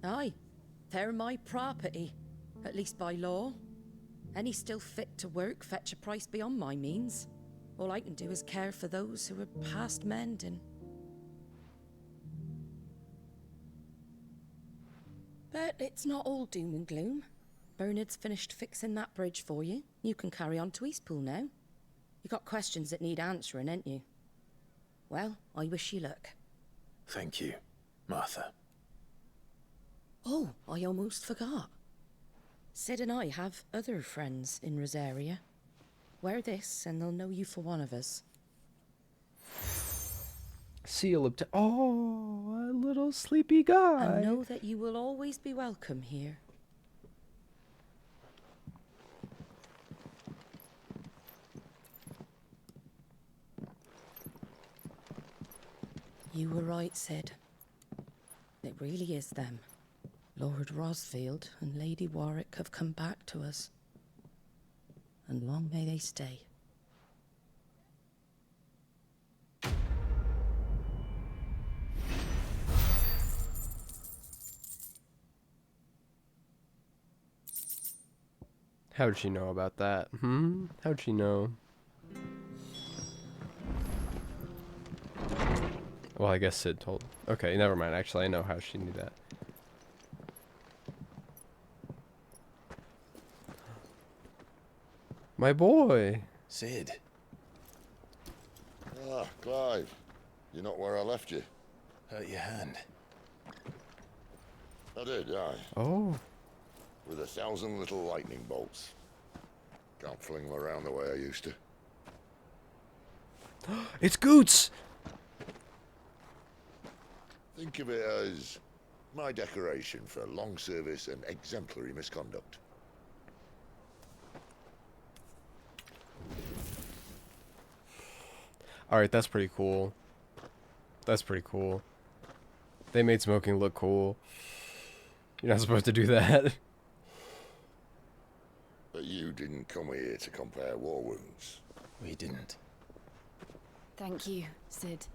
Aye, they're my property, at least by law. Any still fit to work fetch a price beyond my means. All I can do is care for those who are past mending. But it's not all doom and gloom. Bernard's finished fixing that bridge for you. You can carry on to Eastpool now. You got questions that need answering, ain't you? Well, I wish you luck. Thank you, Martha. Oh, I almost forgot. Sid and I have other friends in Rosaria. Wear this and they'll know you for one of us. Seal of oh, a little sleepy guy. And know that you will always be welcome here. You were right, Sid. It really is them. Lord Rosfield and Lady Warwick have come back to us. And long may they stay. How'd she know about that? How'd she know? Well, I guess Sid told. Okay, never mind. Actually, I know how she knew that. My boy! Sid. Ah, Clive. You're not where I left you. Hurt your hand. I did, aye. Oh. With 1,000 little lightning bolts. Can't fling them around the way I used to. It's Goots! Think of it as my decoration for long service and exemplary misconduct. Alright, that's pretty cool. That's pretty cool. They made smoking look cool. You're not supposed to do that. But you didn't come here to compare war wounds. We didn't. Thank you, Sid.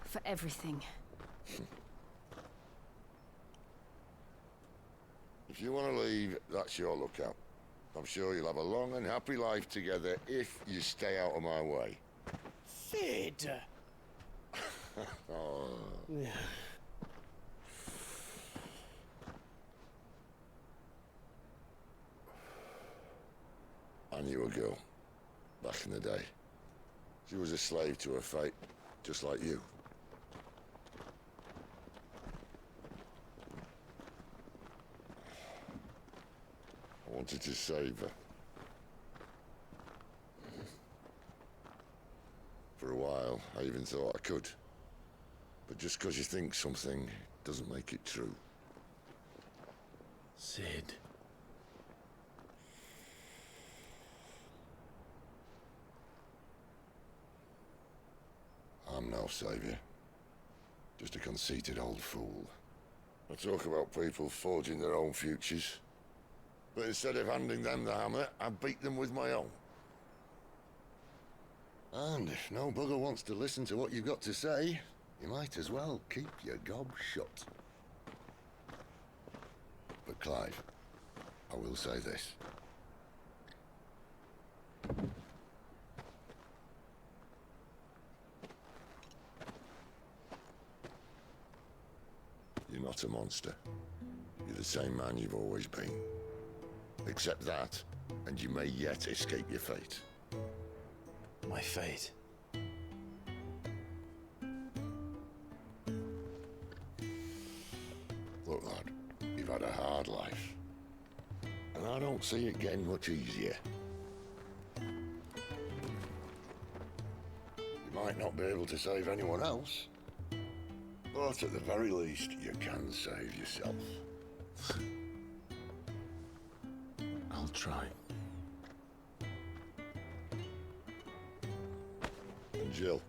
For everything. If you want to leave, that's your lookout. I'm sure you'll have a long and happy life together if you stay out of my way. Sid! Oh. Yeah. I knew a girl back in the day. She was a slave to her fate, just like you. I wanted to save her. For a while, I even thought I could. But just because you think something doesn't make it true. Sid. I'm no savior. Just a conceited old fool. I talk about people forging their own futures. But instead of handing them the hammer, I beat them with my own. And if no bugger wants to listen to what you've got to say, you might as well keep your gob shut. But Clive, I will say this. You're not a monster. You're the same man you've always been. Accept that, and you may yet escape your fate. My fate? Look, lad, you've had a hard life. And I don't see it getting much easier. You might not be able to save anyone else, but at the very least, you can save yourself. I'll try. And Jill,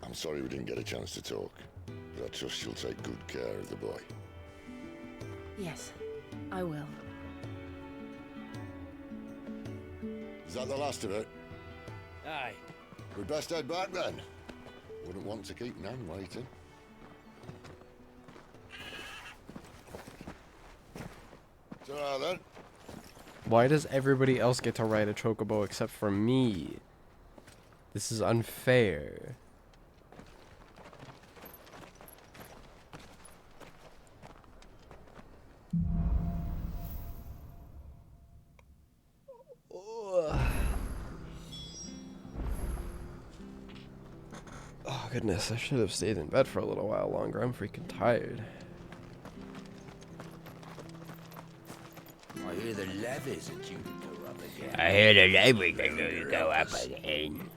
I'm sorry we didn't get a chance to talk, but I trust you'll take good care of the boy. Yes, I will. Is that the last of it? Aye. We'd best head back then. Wouldn't want to keep Nan waiting. Ta-ra then. Why does everybody else get to ride a chocobo except for me? This is unfair. Oh goodness, I should have stayed in bed for a little while longer. I'm freaking tired. I hear the levies are due to go up again. I hear the levies are going to go up again.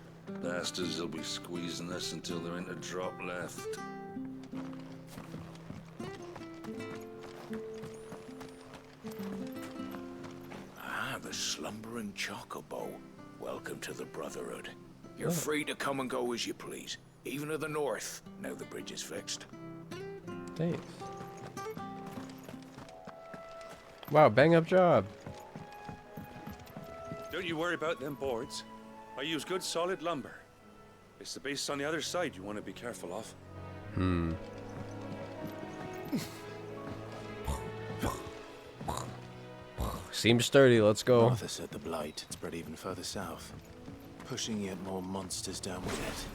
Bastards will be squeezing us until there ain't a drop left. Ah, the slumbering chocobo. Welcome to the Brotherhood. You're free to come and go as you please, even to the north, now the bridge is fixed. Thanks. Wow, bang up job. Don't you worry about them boards. I use good solid lumber. It's the base on the other side you want to be careful of. Hmm. Seems sturdy, let's go. Arthur said the blight had spread even further south, pushing yet more monsters down with it.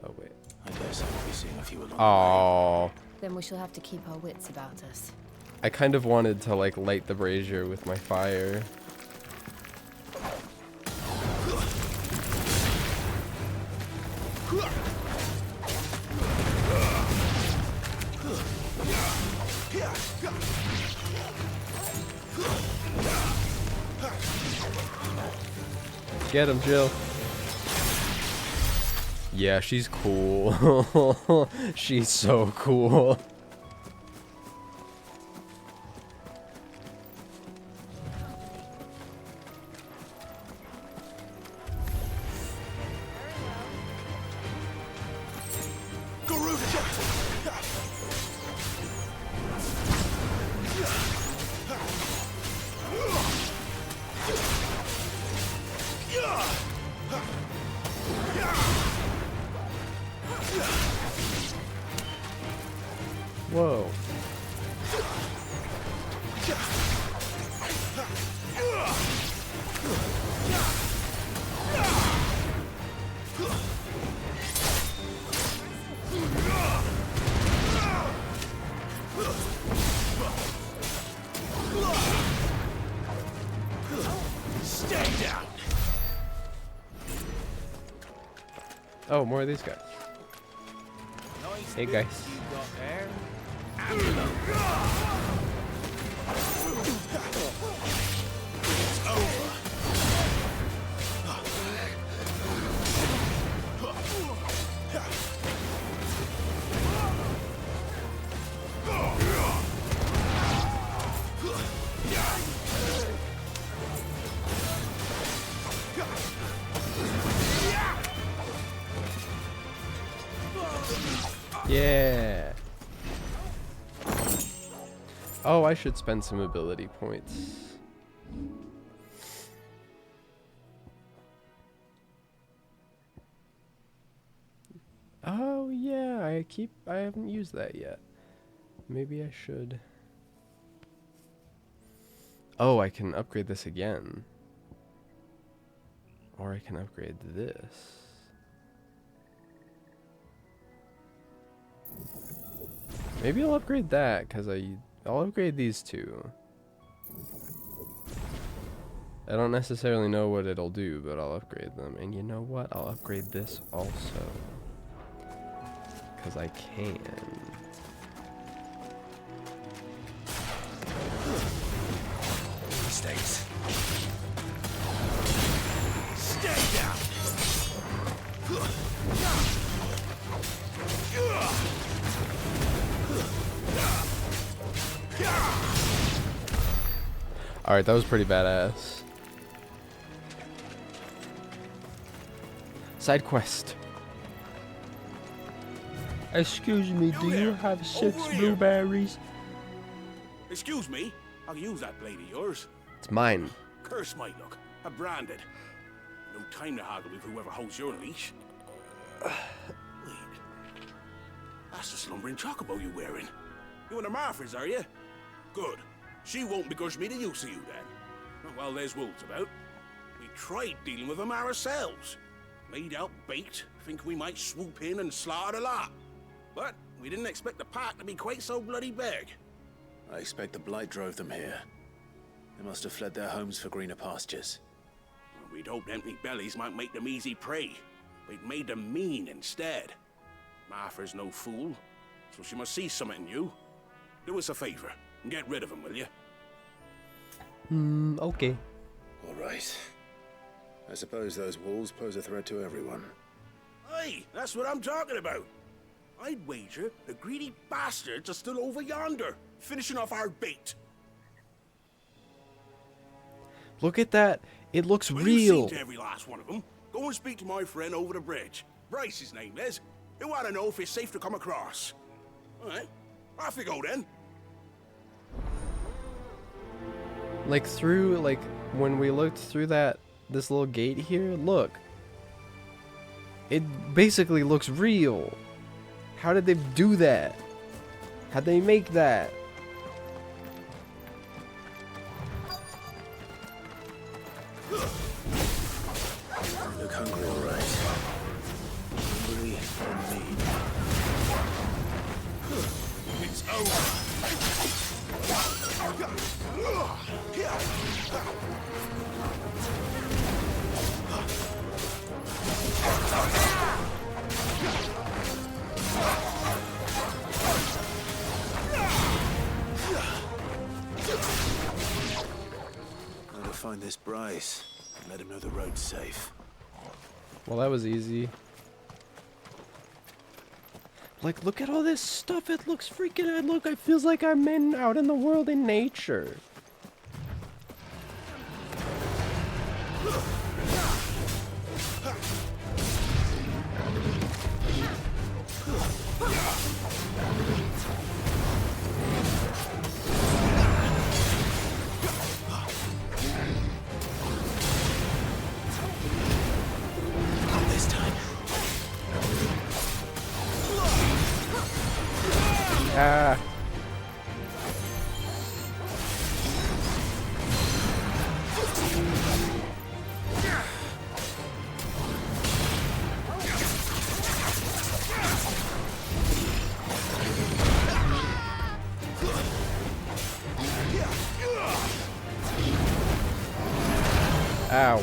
Oh wait. I guess I will be seeing a few along the way. Oh. Then we shall have to keep our wits about us. I kind of wanted to like light the brazier with my fire. Get him, Jill. Yeah, she's cool. She's so cool. Whoa. Stay down. Oh, more of these guys. Hey guys. Yeah. Oh, I should spend some ability points. Oh yeah, I haven't used that yet. Maybe I should. Oh, I can upgrade this again. Or I can upgrade this. Maybe I'll upgrade that, because I'll upgrade these two. I don't necessarily know what it'll do, but I'll upgrade them. And you know what? I'll upgrade this also. Because I can. Mistakes. Stay down. Alright, that was pretty badass. Side quest. Excuse me, do you have 6 blueberries? Excuse me, I'll use that blade of yours. It's mine. Curse my luck. I'm branded. No time to haggle with whoever holds your leash. Wait. That's the slumbering chocobo you're wearing. You and the Marfors, are you? Good. She won't begrudge me the use of you then. Not while there's wolves about. We tried dealing with them ourselves. Laid out bait, think we might swoop in and slaughter the lot. But we didn't expect the pack to be quite so bloody big. I expect the blight drove them here. They must have fled their homes for greener pastures. We'd hoped empty bellies might make them easy prey. We'd made them mean instead. Martha's no fool, so she must see something in you. Do us a favor and get rid of them, will you? Okay. All right. I suppose those wolves pose a threat to everyone. Hey, that's what I'm talking about. I'd wager the greedy bastards are still over yonder, finishing off our bait. Look at that. It looks Well, real. you've seen to every last one of them. Go and speak to my friend over the bridge. Bryce, his name is. He'll want to know if it's safe to come across. All right, off you go then. Like through, like when we looked through this little gate here, look. It basically looks real. How did they do that? How'd they make that? You look hungry, all right. Hungry for me. It's over. Gotta find this Bryce. Let him know the road's safe. Well, that was easy. Like, look at all this stuff. It looks freaking. Look, it feels like I'm out in the world in nature. Ah. Ow.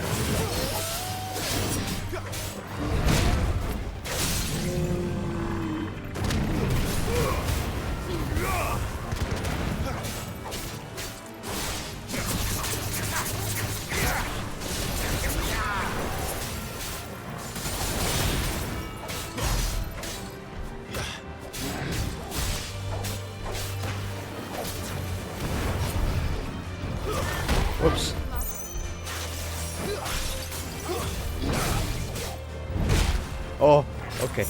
Whoops. Oh, okay.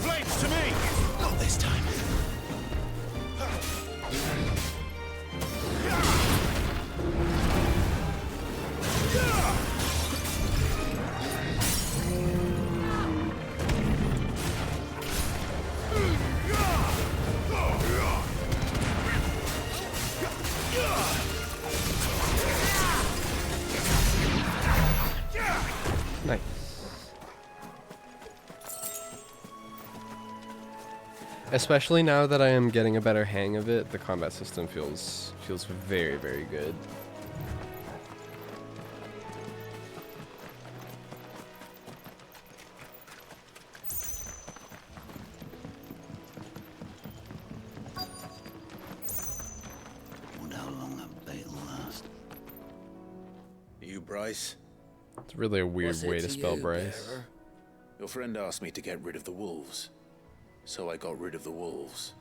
Flames to me! Not this time. Nice. Especially now that I am getting a better hang of it, the combat system feels very, very good. Wonder how long that bait will last. You, Bryce? It's really a weird What's it way to spell you, Bryce. bearer? Your friend asked me to get rid of the wolves, so I got rid of the wolves.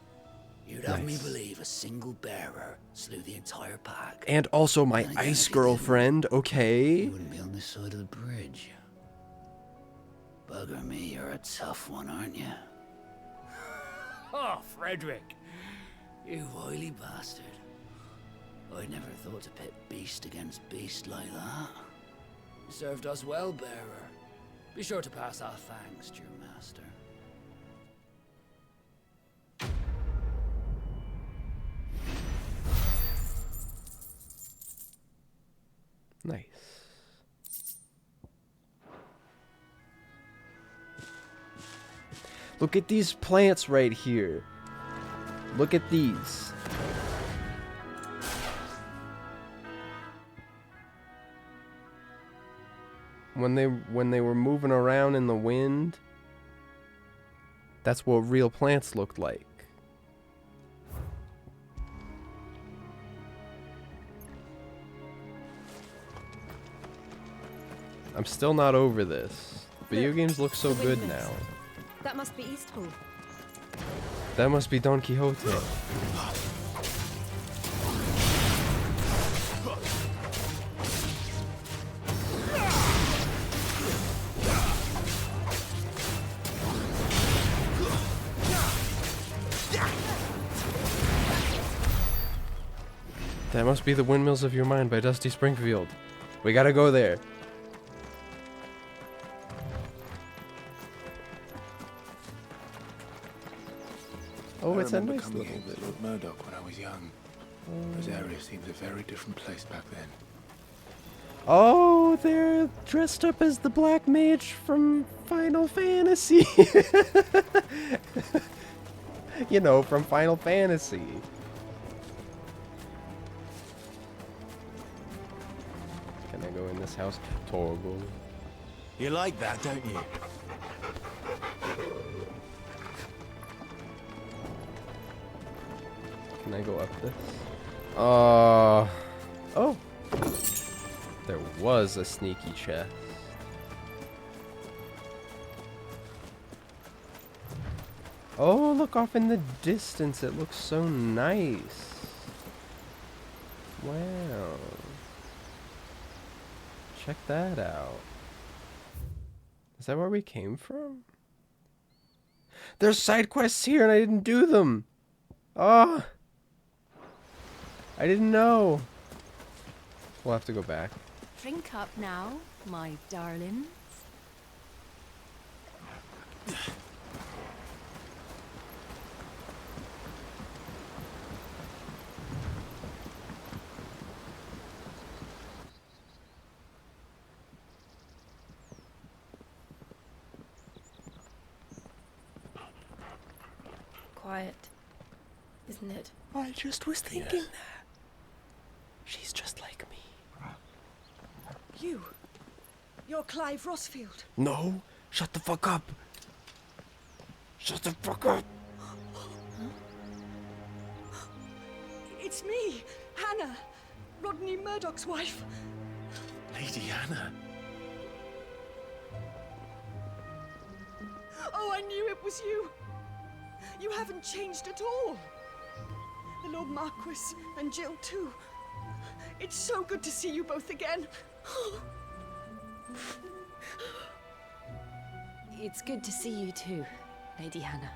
You'd have me believe a single bearer slew the entire pack. And also my ice girlfriend, okay? You wouldn't be on this side of the bridge. Bugger me, you're a tough one, aren't you? Oh, Frederick. You wily bastard. I'd never thought to pit beast against beast like that. You served us well, bearer. Be sure to pass our thanks to your master. Nice. Look at these plants right here. Look at these. When they were moving around in the wind, that's what real plants looked like. I'm still not over this. Video games look so good now. That must be Eastpool. That must be Don Quixote. That must be the Windmills of Your Mind by Dusty Springfield. We gotta go there. Oh, it's a nice coming little here bit. with Lord Murdoch when I was young. Those areas seemed a very different place back then. Oh, Oh, they're dressed up as the Black Mage from Final Fantasy. You know, from Final Fantasy. Can I go in this house? Toggle. You like that, don't you? Can I go up this? Oh. There was a sneaky chest. Oh, look off in the distance. It looks so nice. Wow. Check that out. Is that where we came from? There's side quests here and I didn't do them. Oh. I didn't know. We'll have to go back. Drink up now, my darlings. Quiet, isn't it? I just was thinking that. She's just like me. You're Clive Rossfield. No, shut the fuck up. Shut the fuck up. It's me, Hannah, Rodney Murdoch's wife. Lady Hannah. Oh, I knew it was you. You haven't changed at all. The Lord Marquis and Jill too. It's so good to see you both again. It's good to see you too, Lady Hannah.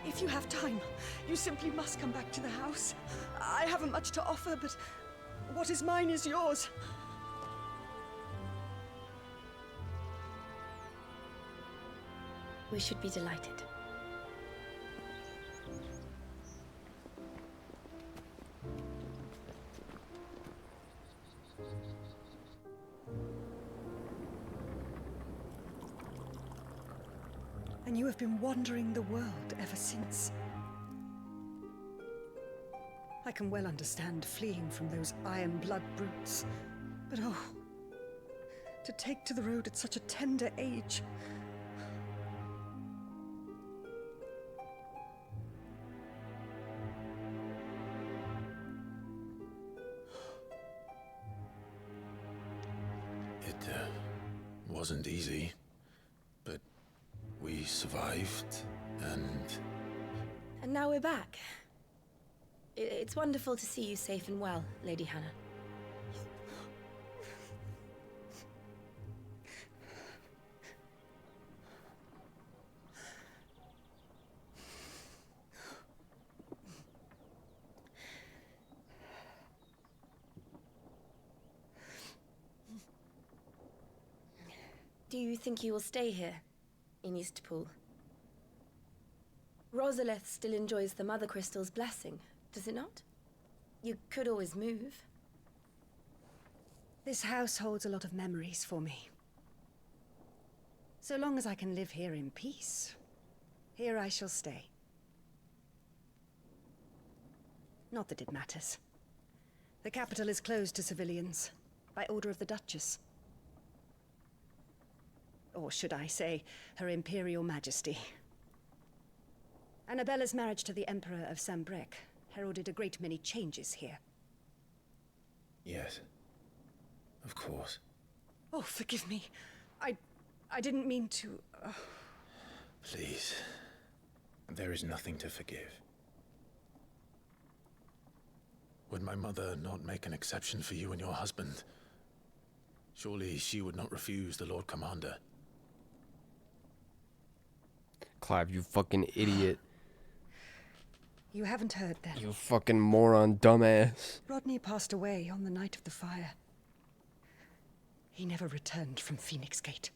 If you have time, you simply must come back to the house. I haven't much to offer, but what is mine is yours. We should be delighted. And you have been wandering the world ever since. I can well understand fleeing from those iron blood brutes, but oh, to take to the road at such a tender age. It wasn't easy, but we survived, and now we're back. It's wonderful to see you safe and well, Lady Hannah. Do you think you will stay here, in Eastpool? Rosalith still enjoys the Mother Crystal's blessing, does it not? You could always move. This house holds a lot of memories for me. So long as I can live here in peace, here I shall stay. Not that it matters. The capital is closed to civilians, by order of the Duchess. Or should I say, Her Imperial Majesty. Annabella's marriage to the Emperor of Sambrec heralded a great many changes here. yes, of course. Oh, forgive me. I didn't mean to... Please, there is nothing to forgive. Would my mother not make an exception for you and your husband? Surely she would not refuse the Lord Commander. Clive, you fucking idiot. You haven't heard then. You fucking moron, dumbass. Rodney passed away on the night of the fire. He never returned from Phoenix Gate.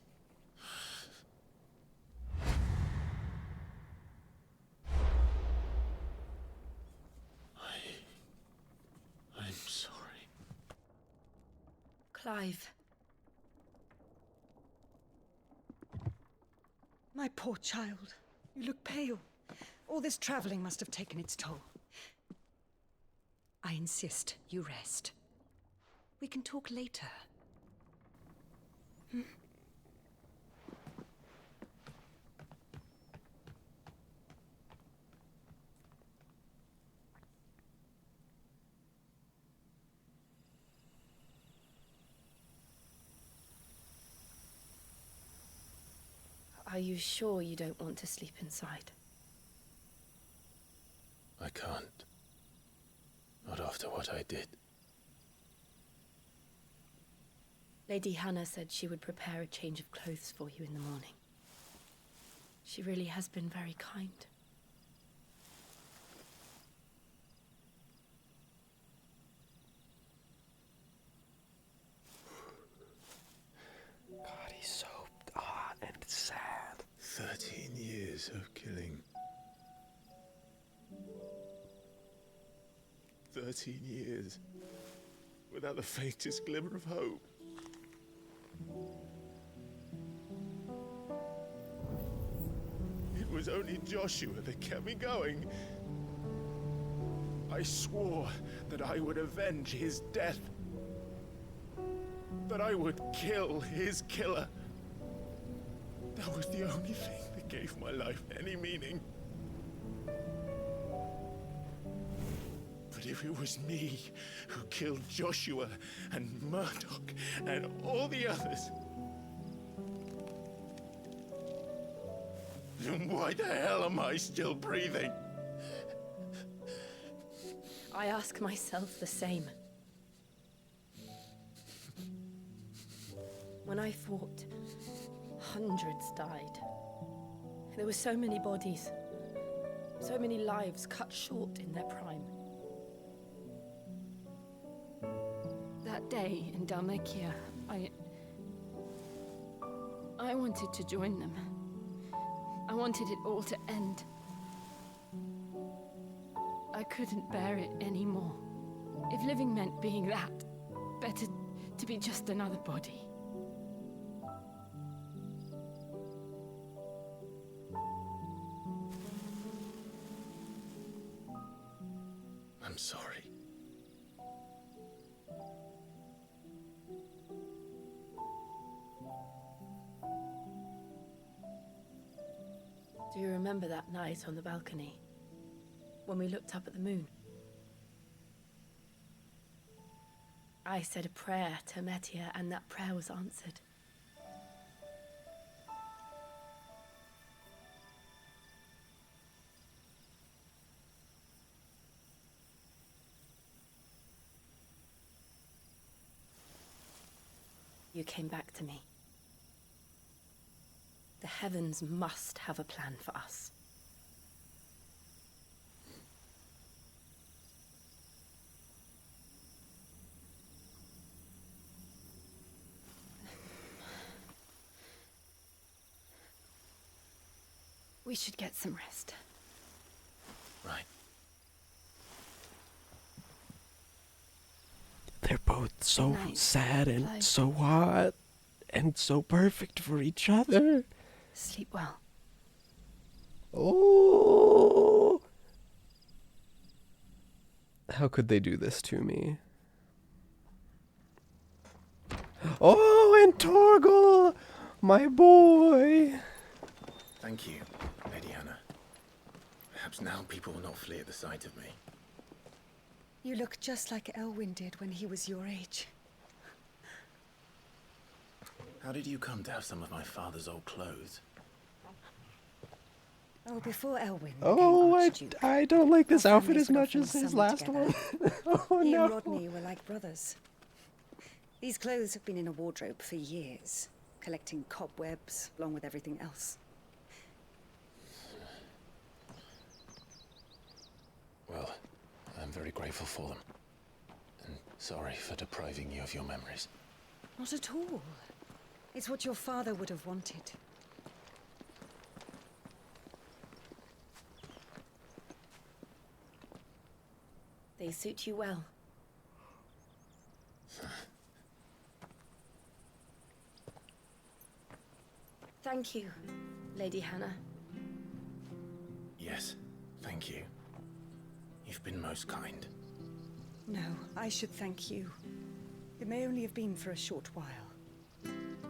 alive. My poor child. You look pale. All this traveling must have taken its toll. I insist you rest. We can talk later. Hmm? Are you sure you don't want to sleep inside? I can't. Not after what I did. Lady Hannah said she would prepare a change of clothes for you in the morning. She really has been very kind. God, he's so hot and sad. 13 years of killing. 13 years. Without the faintest glimmer of hope. It was only Joshua that kept me going. I swore that I would avenge his death. That I would kill his killer. That was the only thing that gave my life any meaning. But if it was me who killed Joshua and Murdoch and all the others, then why the hell am I still breathing? I ask myself the same. When I fought, hundreds died. There were so many bodies, so many lives cut short in their prime. That day in Dalmekia, I wanted to join them. I wanted it all to end. I couldn't bear it anymore. If living meant being that, better to be just another body. I'm sorry. Do you remember that night on the balcony? When we looked up at the moon? I said a prayer to Metia, and that prayer was answered. You came back to me. The heavens must have a plan for us. We should get some rest. Right. They're both so Night. sad and Life. so hot and so perfect for each other. Sleep well. Oh! How could they do this to me? Oh, and Torgal! My boy! Thank you, Lady Hannah. Perhaps now people will not flee at the sight of me. You look just like Elwyn did when he was your age. How did you come to have some of my father's old clothes? Oh, before Elwyn Oh, became Archduke, I don't like this our outfit families as would much often as his summon last together. one. Oh, He no. and Rodney were like brothers. These clothes have been in a wardrobe for years, collecting cobwebs along with everything else. Well, I'm very grateful for them. And sorry for depriving you of your memories. Not at all. It's what your father would have wanted. They suit you well. Thank you, Lady Hannah. Yes, thank you. You've been most kind. No, I should thank you. It may only have been for a short while,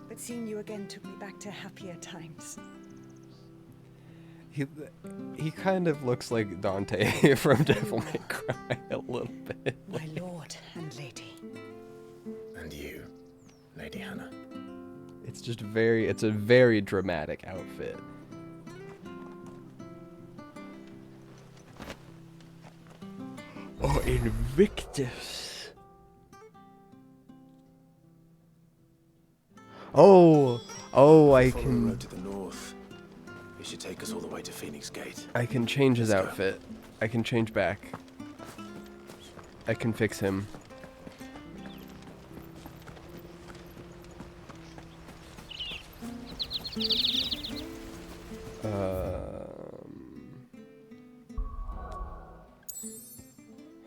but seeing you again took me back to happier times. He kind of looks like Dante from Devil May Cry a little bit. My lord and lady. And you, Lady Hannah. It's just it's a very dramatic outfit. Oh, Invictus. Oh, I Follow can. the road to the north. It should take us all the way to Phoenix Gate. I can change his outfit. I can change back. I can fix him.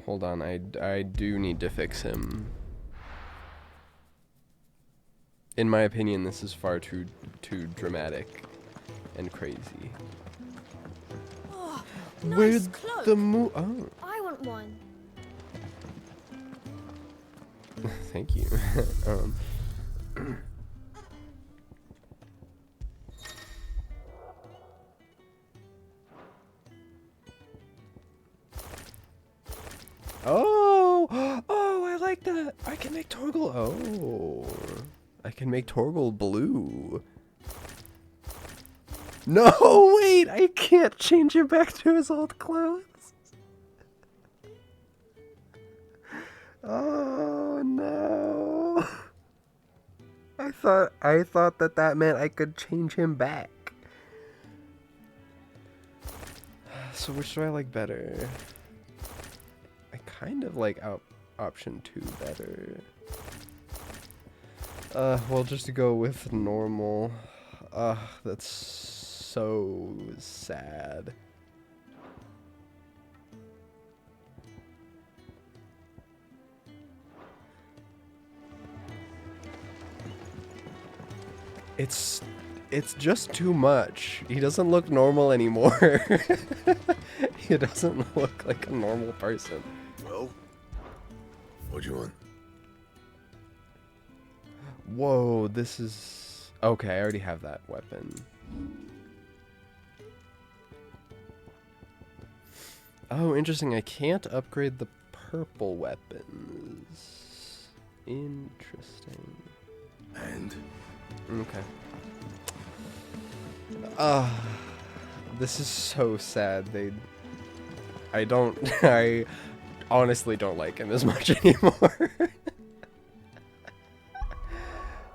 Hold on, I do need to fix him. In my opinion, this is far too dramatic and crazy. Oh, Where's nice cloak. the Oh, I want one. thank you. Oh, I like that. I can make Torgal. Oh, I can make Torgal blue. No, wait, I can't change him back to his old clothes. Oh no. I thought that meant I could change him back. So which do I like better? I kind of like option 2 better. Well, just to go with normal. That's so sad. It's just too much. He doesn't look normal anymore. He doesn't look like a normal person. Well, what do you want? Whoa, this is... Okay, I already have that weapon. Oh, interesting. I can't upgrade the purple weapons. Interesting. And? Okay. This is so sad. I honestly don't like him as much anymore.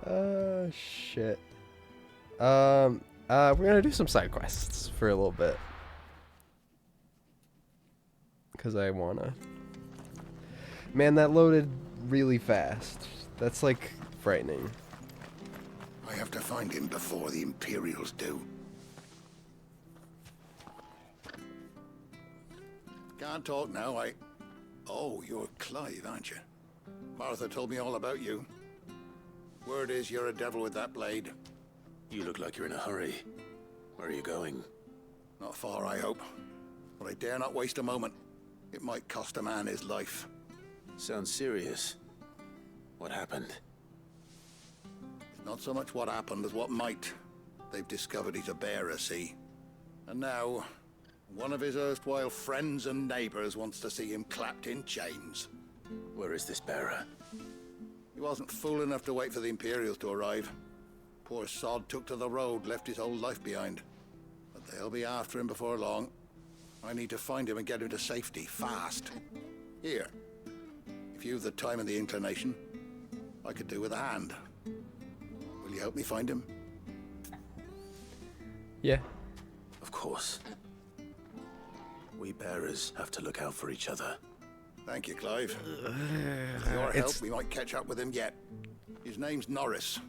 Oh, shit. We're gonna do some side quests for a little bit. Because I wanna. Man, that loaded really fast. That's, like, frightening. I have to find him before the Imperials do. Can't talk now, Oh, you're Clive, aren't you? Martha told me all about you. Word is you're a devil with that blade. You look like you're in a hurry. Where are you going? Not far, I hope. But I dare not waste a moment. It might cost a man his life. Sounds serious. What happened? It's not so much what happened as what might. They've discovered he's a bearer, see? And now, one of his erstwhile friends and neighbors wants to see him clapped in chains. Where is this bearer? He wasn't fool enough to wait for the Imperials to arrive. Poor sod took to the road, left his whole life behind. But they'll be after him before long. I need to find him and get him to safety, fast. Here, if you've the time and the inclination, I could do with a hand. Will you help me find him? Yeah. Of course. We bearers have to look out for each other. Thank you, Clive. With your help, we might catch up with him yet. His name's Norris.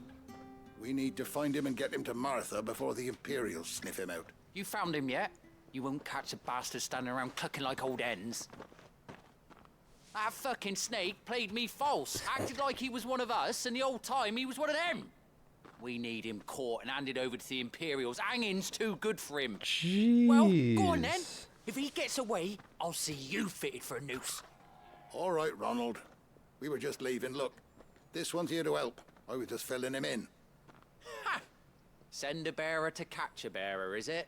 We need to find him and get him to Martha before the Imperials sniff him out. You found him yet? You won't catch a bastard standing around clucking like old hens. That fucking snake played me false, acted like he was one of us, and the whole time he was one of them. We need him caught and handed over to the Imperials. Hanging's too good for him. Jeez. Well, go on then. If he gets away, I'll see you fitted for a noose. All right, Ronald. We were just leaving. Look, this one's here to help. I was just filling him in. Ha! Send a bearer to catch a bearer, is it?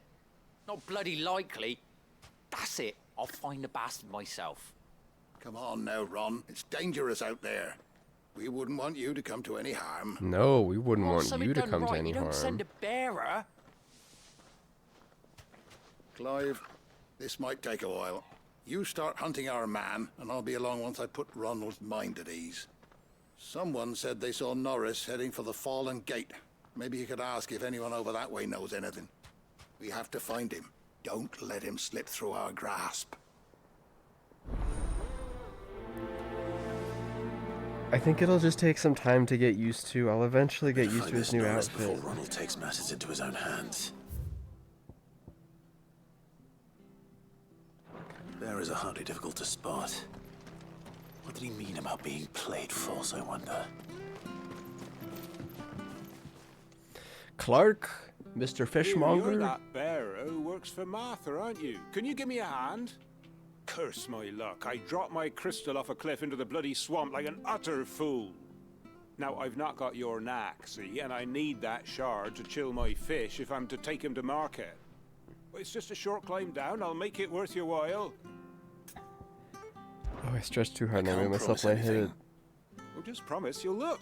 Not bloody likely. That's it. I'll find the bastard myself. Come on now, Ron. It's dangerous out there. We wouldn't want you to come to any harm. No, we wouldn't want something you to done come right, to any you don't harm. send a bearer. Clive, this might take a while. You start hunting our man, and I'll be along once I put Ronald's mind at ease. Someone said they saw Norris heading for the Fallen Gate. Maybe you could ask if anyone over that way knows anything. We have to find him. Don't let him slip through our grasp. I think it'll just take some time to get used to. I'll eventually get used to Find his this new Norris outfit. before Ronald takes matters into his own hands. Bearers are hardly difficult to spot. What did he mean about being played false, I wonder? Clark, Mr. You're Fishmonger. that bearer who works for Martha, aren't you? Can you give me a hand? Curse my luck. I dropped my crystal off a cliff into the bloody swamp like an utter fool. Now, I've not got your knack, see, and I need that shard to chill my fish if I'm to take him to market. It's just a short climb down. I'll make it worth your while. Oh, I stretched too hard and I made myself my head. Well, just promise you'll look.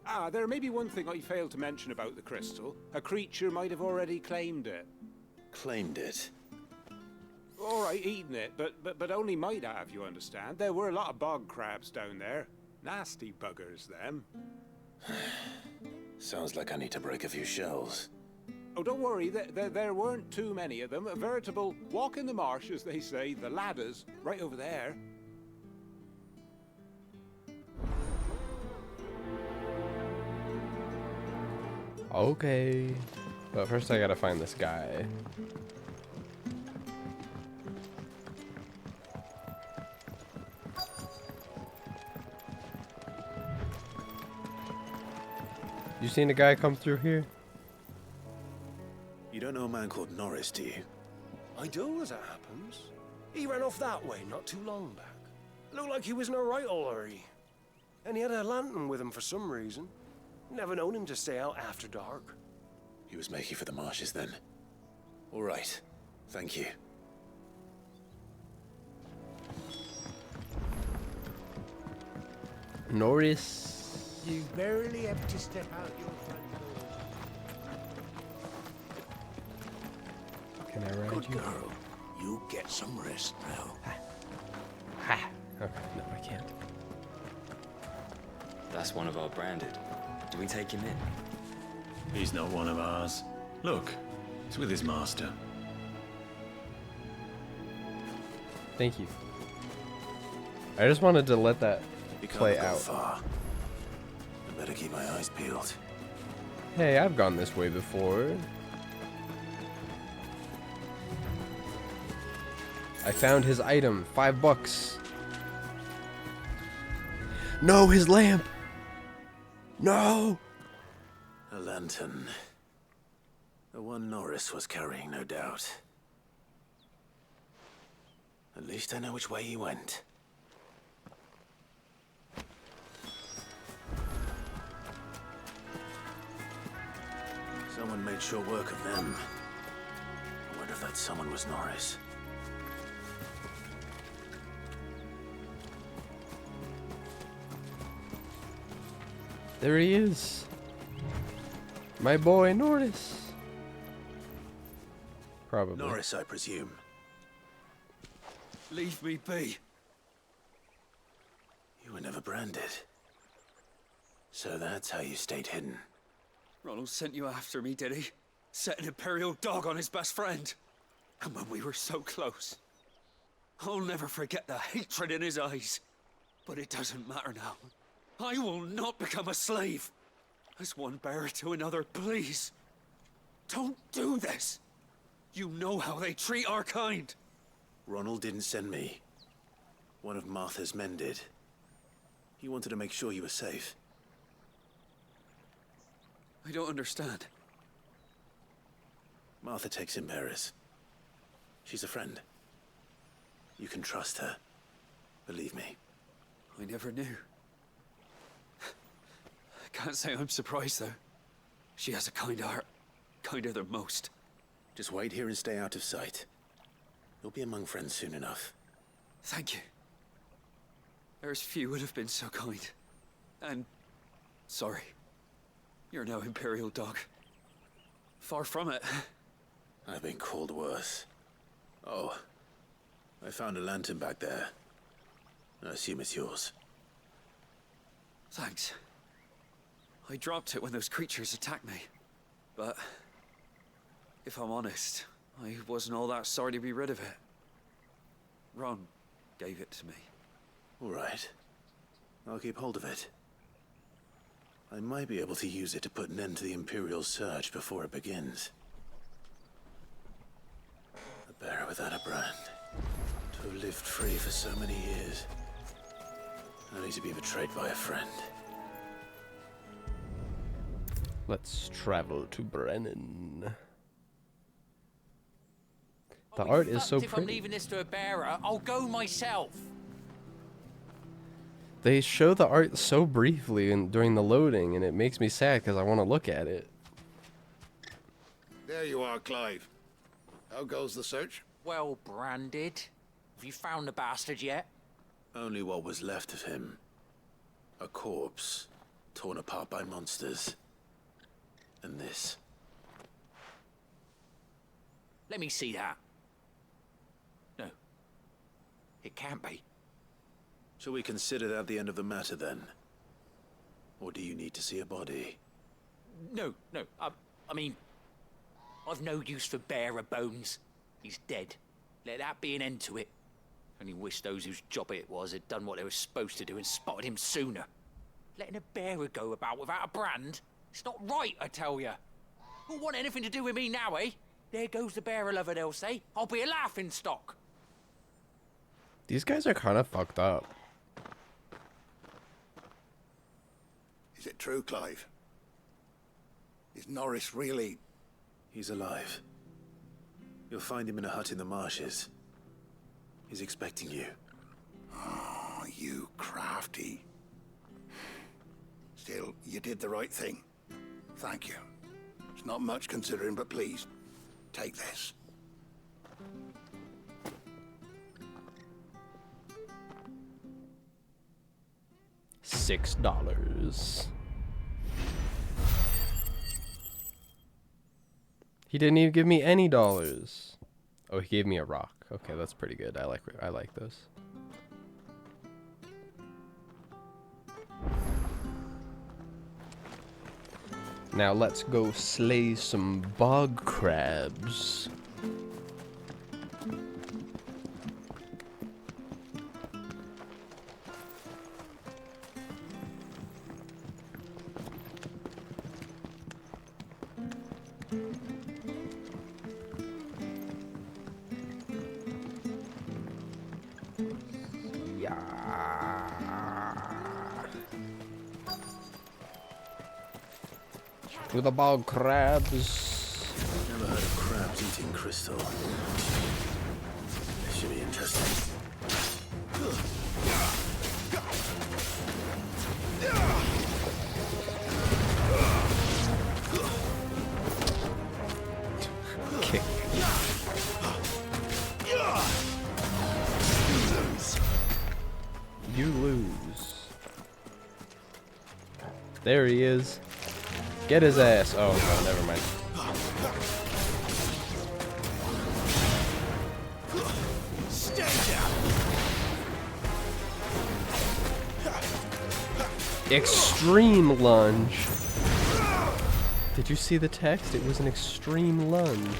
Ah, there may be one thing I failed to mention about the crystal. A creature might have already claimed it. Claimed it? All right, eaten it, but only might have, you understand. There were a lot of bog crabs down there. Nasty buggers, them. Sounds like I need to break a few shells. Oh, don't worry, there weren't too many of them. A veritable walk in the marsh, as they say, the ladders, right over there. Okay. But first I gotta find this guy. You seen a guy come through here? You don't know a man called Norris, do you? I do, as it happens. He ran off that way not too long back. Looked like he was in a right old hurry. And he had a lantern with him for some reason. Never known him to stay out after dark. He was making for the marshes then. All right. Thank you. Norris. You barely have to step out your front door. Can I ride Good you? girl. You get some rest now. Ha! Okay, no, I can't. That's one of our branded. Do we take him in? He's not one of ours. Look, he's with his master. Thank you. I just wanted to let that You can't play go out. far. I better keep my eyes peeled. Hey, I've gone this way before. I found his item, $5. No, his lamp! No! A lantern. The one Norris was carrying, no doubt. At least I know which way he went. Someone made sure work of them. I wonder if that someone was Norris. There he is. My boy, Norris. Probably. Norris, I presume. Leave me be. You were never branded. So that's how you stayed hidden. Ronald sent you after me, did he? Set an Imperial dog on his best friend. And when we were so close. I'll never forget the hatred in his eyes. But it doesn't matter now. I will not become a slave. As one bearer to another, please. Don't do this. You know how they treat our kind. Ronald didn't send me. One of Martha's men did. He wanted to make sure you were safe. I don't understand. Martha takes in bearers. She's a friend. You can trust her. Believe me. I never knew. I can't say I'm surprised, though. She has a kind heart. Kinder than most. Just wait here and stay out of sight. You'll be among friends soon enough. Thank you. There's few would have been so kind. And... sorry. You're no Imperial dog. Far from it. I've been called worse. Oh, I found a lantern back there. I assume it's yours. Thanks. I dropped it when those creatures attacked me. But... if I'm honest, I wasn't all that sorry to be rid of it. Ron gave it to me. All right. I'll keep hold of it. I might be able to use it to put an end to the Imperial surge before it begins. A bearer without a brand. To have lived free for so many years. Only to be betrayed by a friend. Let's travel to Brennan. The art is so If I'm pretty. leaving this to a bearer, I'll go myself. They show the art so briefly during the loading, and it makes me sad because I want to look at it. There you are, Clive. How goes the search? Well branded. Have you found the bastard yet? Only what was left of him. A corpse, torn apart by monsters. And this. Let me see that. No. It can't be. Shall we consider that the end of the matter then? Or do you need to see a body? No. I mean, I've no use for bearer bones. He's dead. Let that be an end to it. Only wish those whose job it was had done what they were supposed to do and spotted him sooner. Letting a bearer go about without a brand? It's not right, I tell ya. Who'll want anything to do with me now, eh? There goes the bearer lover, they'll say. I'll be a laughing stock. These guys are kind of fucked up. Is it true, Clive? Is Norris really... He's alive. You'll find him in a hut in the marshes. He's expecting you. Oh, you crafty. Still, you did the right thing. Thank you. It's not much considering, but please, take this. $6. He didn't even give me any dollars. Oh, he gave me a rock. Okay, that's pretty good. I like those. Now let's go slay some bog crabs. To the bog crabs. Never heard of crabs eating crystal. This should be interesting. Kick. You lose. There he is. Get his ass. Oh, no, never mind. Stay down. Extreme lunge. Did you see the text? It was an extreme lunge.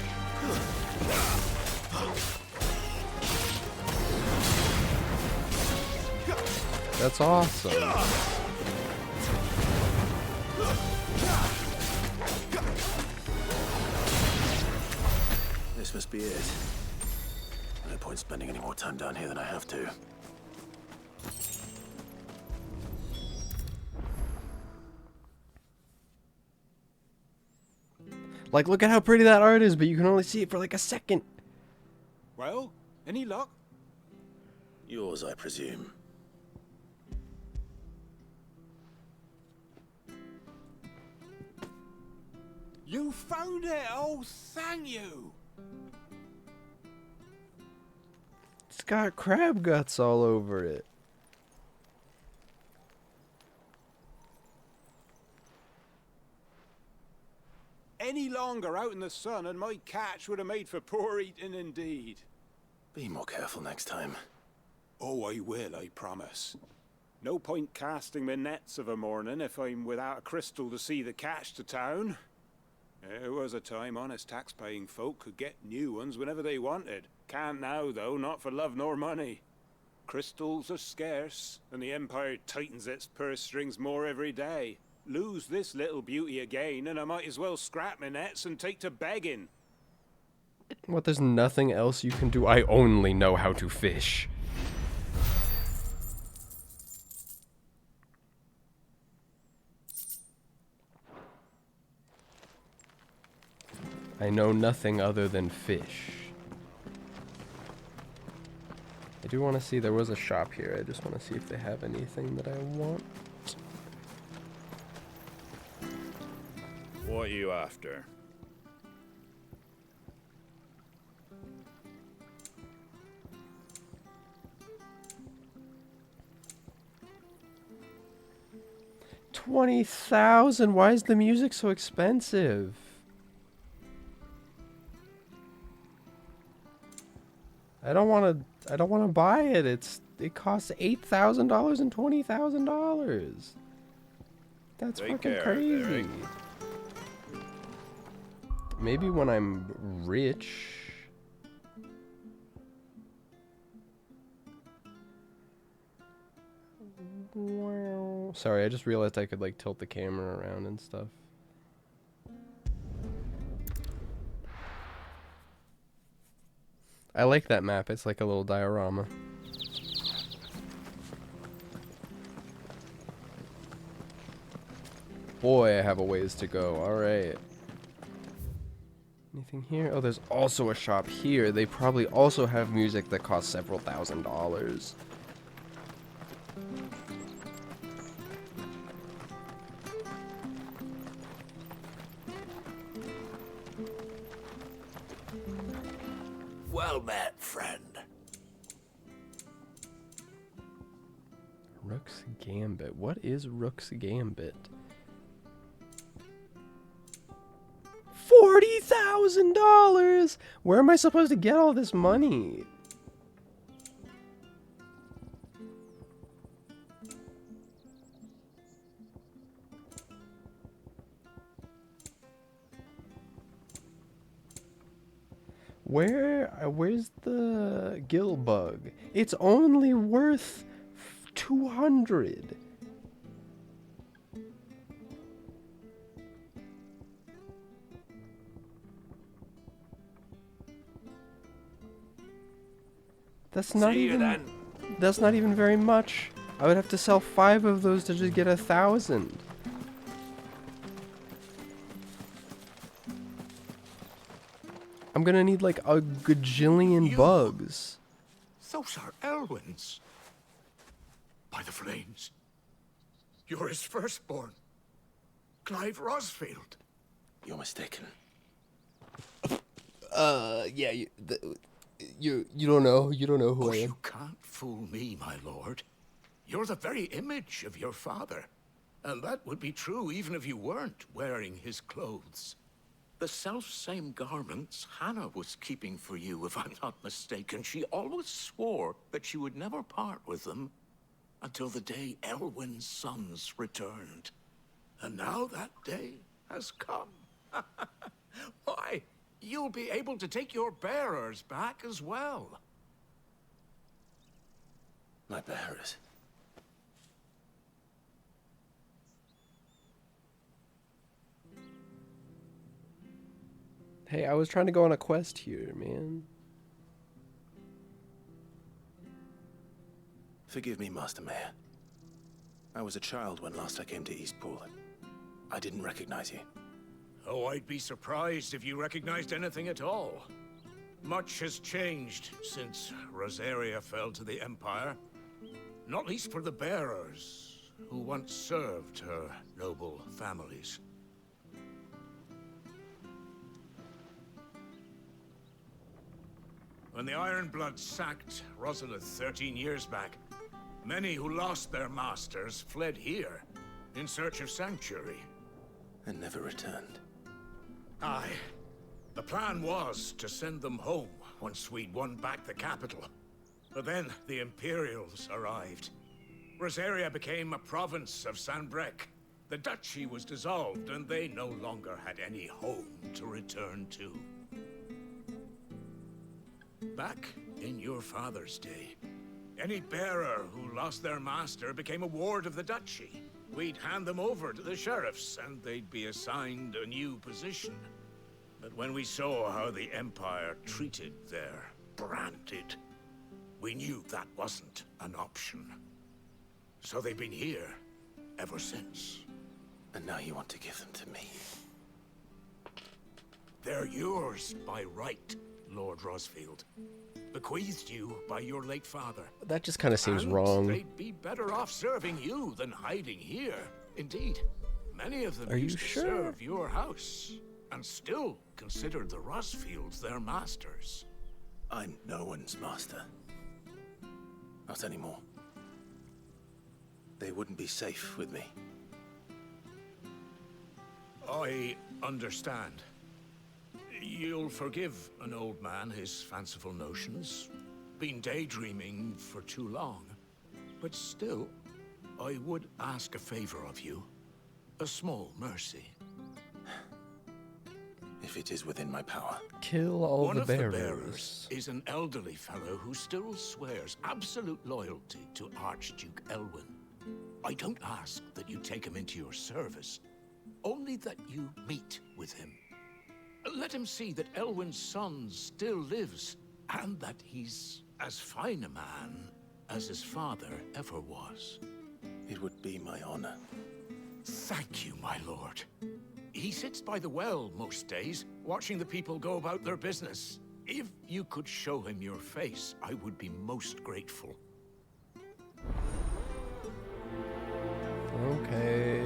That's awesome. This must be it. No point spending any more time down here than I have to. Like, look at how pretty that art is, but you can only see it for like a second. Well, any luck? Yours, I presume. You found it! Oh, thank you! It's got crab guts all over it. Any longer out in the sun and my catch would have made for poor eating indeed. Be more careful next time. Oh, I will, I promise. No point casting my nets of a morning if I'm without a crystal to see the catch to town. There was a time honest tax-paying folk could get new ones whenever they wanted. Can't now, though, not for love nor money. Crystals are scarce, and the Empire tightens its purse strings more every day. Lose this little beauty again, and I might as well scrap my nets and take to begging. What, there's nothing else you can do? I only know how to fish. I know nothing other than fish. I do want to see, there was a shop here. I just want to see if they have anything that I want. What are you after? $20,000. Why is the music so expensive? I don't want to buy it. It costs $8,000 and $20,000. That's Take fucking care, crazy. Derek. Maybe when I'm rich. Wow. Sorry, I just realized I could like tilt the camera around and stuff. I like that map. It's like a little diorama. Boy, I have a ways to go. Alright. Anything here? Oh, there's also a shop here. They probably also have music that costs several $1,000s. Well met, friend. Rook's Gambit. What is Rook's Gambit? $40,000! Where am I supposed to get all this money? Where's the gill bug? It's only worth 200. That's not That's not even very much. I would have to sell 5 of those to just get 1,000. I'm gonna need like a gajillion bugs. Those are Elwyn's. By the flames. You're his firstborn. Clive Rosfield. You're mistaken. Yeah, you don't know who I am. You can't fool me, my lord. You're the very image of your father. And that would be true even if you weren't wearing his clothes. The self-same garments Hannah was keeping for you, if I'm not mistaken. She always swore that she would never part with them until the day Elwyn's sons returned. And now that day has come. Why, you'll be able to take your bearers back as well. My bearers? Hey, I was trying to go on a quest here, man. Forgive me, Master Mayor. I was a child when last I came to Eastpool. I didn't recognize you. Oh, I'd be surprised if you recognized anything at all. Much has changed since Rosaria fell to the Empire. Not least for the bearers, who once served her noble families. When the Ironbloods sacked Rosalith 13 years back, many who lost their masters fled here in search of sanctuary. And never returned. Aye. The plan was to send them home once we'd won back the capital. But then the Imperials arrived. Rosaria became a province of Sanbreque. The duchy was dissolved, and they no longer had any home to return to. Back in your father's day, any bearer who lost their master became a ward of the duchy. We'd hand them over to the sheriffs, and they'd be assigned a new position. But when we saw how the Empire treated their branded, we knew that wasn't an option. So they've been here ever since. And now you want to give them to me? They're yours by right, Lord Rosfield. Bequeathed you by your late father. That just kind of seems And wrong. they'd be better off serving you than hiding here. Indeed, many of them Are you used to sure? serve your house, and still considered the Rosfields their masters. I'm no one's master. Not anymore. They wouldn't be safe with me. I understand. You'll forgive an old man his fanciful notions. Been daydreaming for too long. But still, I would ask a favor of you. A small mercy. If it is within my power. Kill all One the of bearers. the bearers is an elderly fellow who still swears absolute loyalty to Archduke Elwyn. I don't ask that you take him into your service, only that you meet with him. Let him see that Elwyn's son still lives, and that he's as fine a man as his father ever was. It would be my honor. Thank you, my lord. He sits by the well most days, watching the people go about their business. If you could show him your face, I would be most grateful. Okay.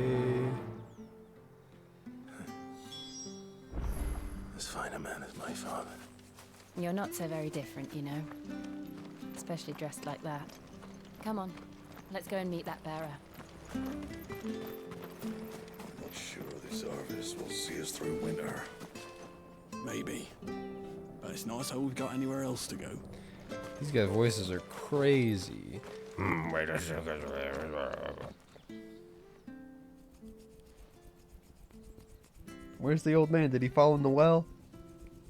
As fine a man as my father. You're not so very different, you know. Especially dressed like that. Come on, let's go and meet that bearer. Not sure this harvest will see us through winter. Maybe. But it's not as though we've got anywhere else to go. These guys' voices are crazy. Wait a second. Where's the old man? Did he fall in the well?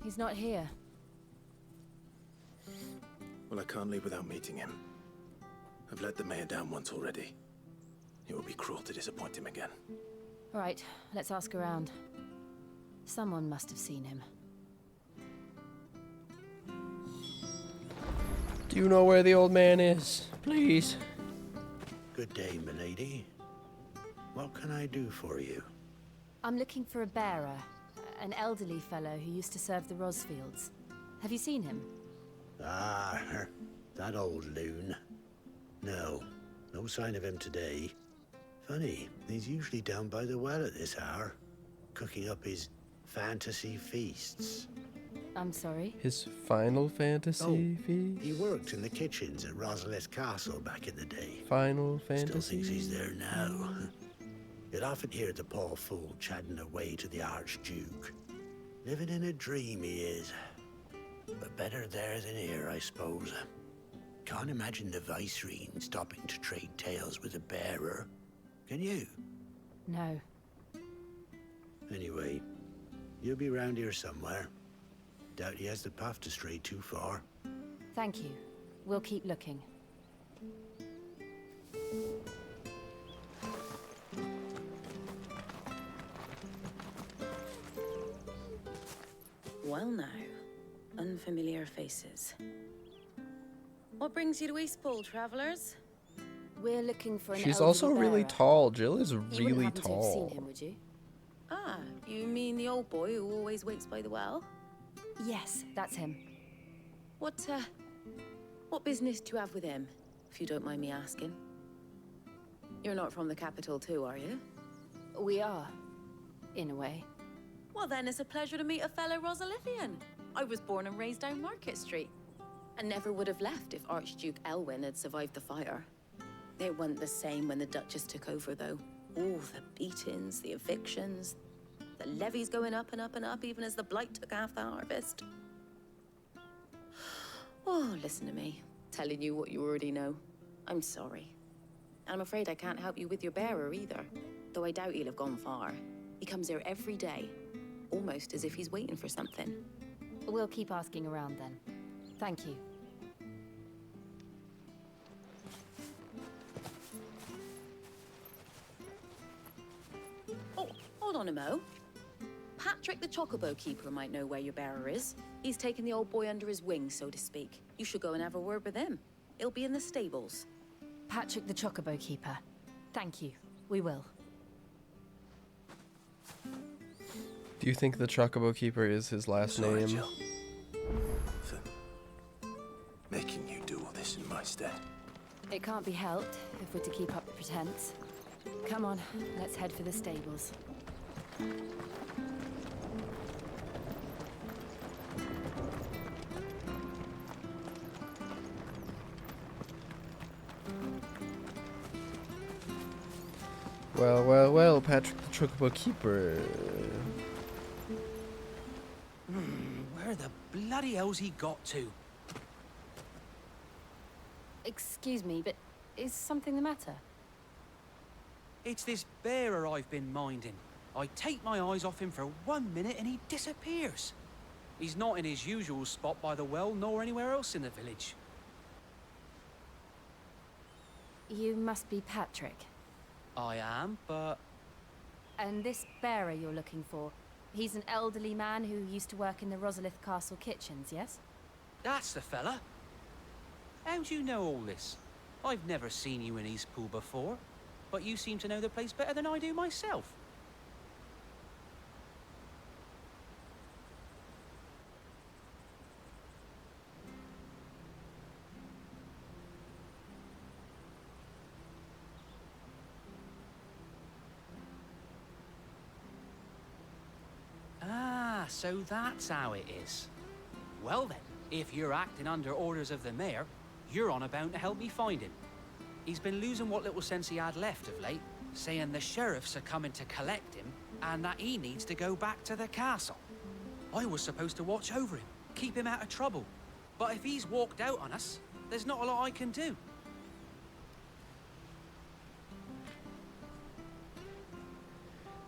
He's not here. Well, I can't leave without meeting him. I've let the mayor down once already. It would be cruel to disappoint him again. All right, let's ask around. Someone must have seen him. Do you know where the old man is? Please. Good day, milady. What can I do for you? I'm looking for a bearer, an elderly fellow who used to serve the Rosfields. Have you seen him? Ah, that old loon. No sign of him today. Funny, he's usually down by the well at this hour, cooking up his fantasy feasts. I'm sorry? His Final Fantasy feast? He worked in the kitchens at Rosalith Castle back in the day. Final Fantasy? Still thinks he's there now. You'd often hear the poor fool chatting away to the Archduke. Living in a dream he is. But better there than here, I suppose. Can't imagine the Viceroy stopping to trade tales with a bearer. Can you? No. Anyway, you'll be round here somewhere. Doubt he has the path to stray too far. Thank you. We'll keep looking. Well now, unfamiliar faces. What brings you to Eastpool, travelers? We're looking for an She's elderly also really bearer. tall. Jill is You wouldn't really happen to have tall. seen him, would you? Ah, you mean the old boy who always waits by the well? Yes, that's him. What business do you have with him, if you don't mind me asking? You're not from the capital too, are you? We are, in a way. Well, then it's a pleasure to meet a fellow Rosalithian. I was born and raised down Market Street, and never would have left if Archduke Elwyn had survived the fire. It wasn't the same when the Duchess took over, though. All the beatings, the evictions, the levies going up and up and up, even as the blight took half the harvest. Oh, listen to me, telling you what you already know. I'm sorry. And I'm afraid I can't help you with your bearer either, though I doubt he'll have gone far. He comes here every day, almost as if he's waiting for something. We'll keep asking around then. Thank you. Oh, hold on a mo. Patrick the Chocobo Keeper might know where your bearer is. He's taken the old boy under his wing, so to speak. You should go and have a word with him. He'll be in the stables. Patrick the Chocobo Keeper. Thank you. We will. Do you think the Chocobo Keeper is his last Sorry, name? Jill, for making you do all this in my stead. It can't be helped if we're to keep up the pretense. Come on, let's head for the stables. Well, well, well, Patrick the Chocobo Keeper. Where the bloody hell's he got to? Excuse me, but is something the matter? It's this bearer I've been minding. I take my eyes off him for 1 minute and he disappears. He's not in his usual spot by the well, nor anywhere else in the village. You must be Patrick. I am, but... And this bearer you're looking for, he's an elderly man who used to work in the Rosalith Castle kitchens, yes? That's the fella. How do you know all this? I've never seen you in Eastpool before, but you seem to know the place better than I do myself. So that's how it is. Well then, if you're acting under orders of the mayor, you're on about to help me find him. He's been losing what little sense he had left of late, saying the sheriffs are coming to collect him, and that he needs to go back to the castle. I was supposed to watch over him, keep him out of trouble. But if he's walked out on us, there's not a lot I can do.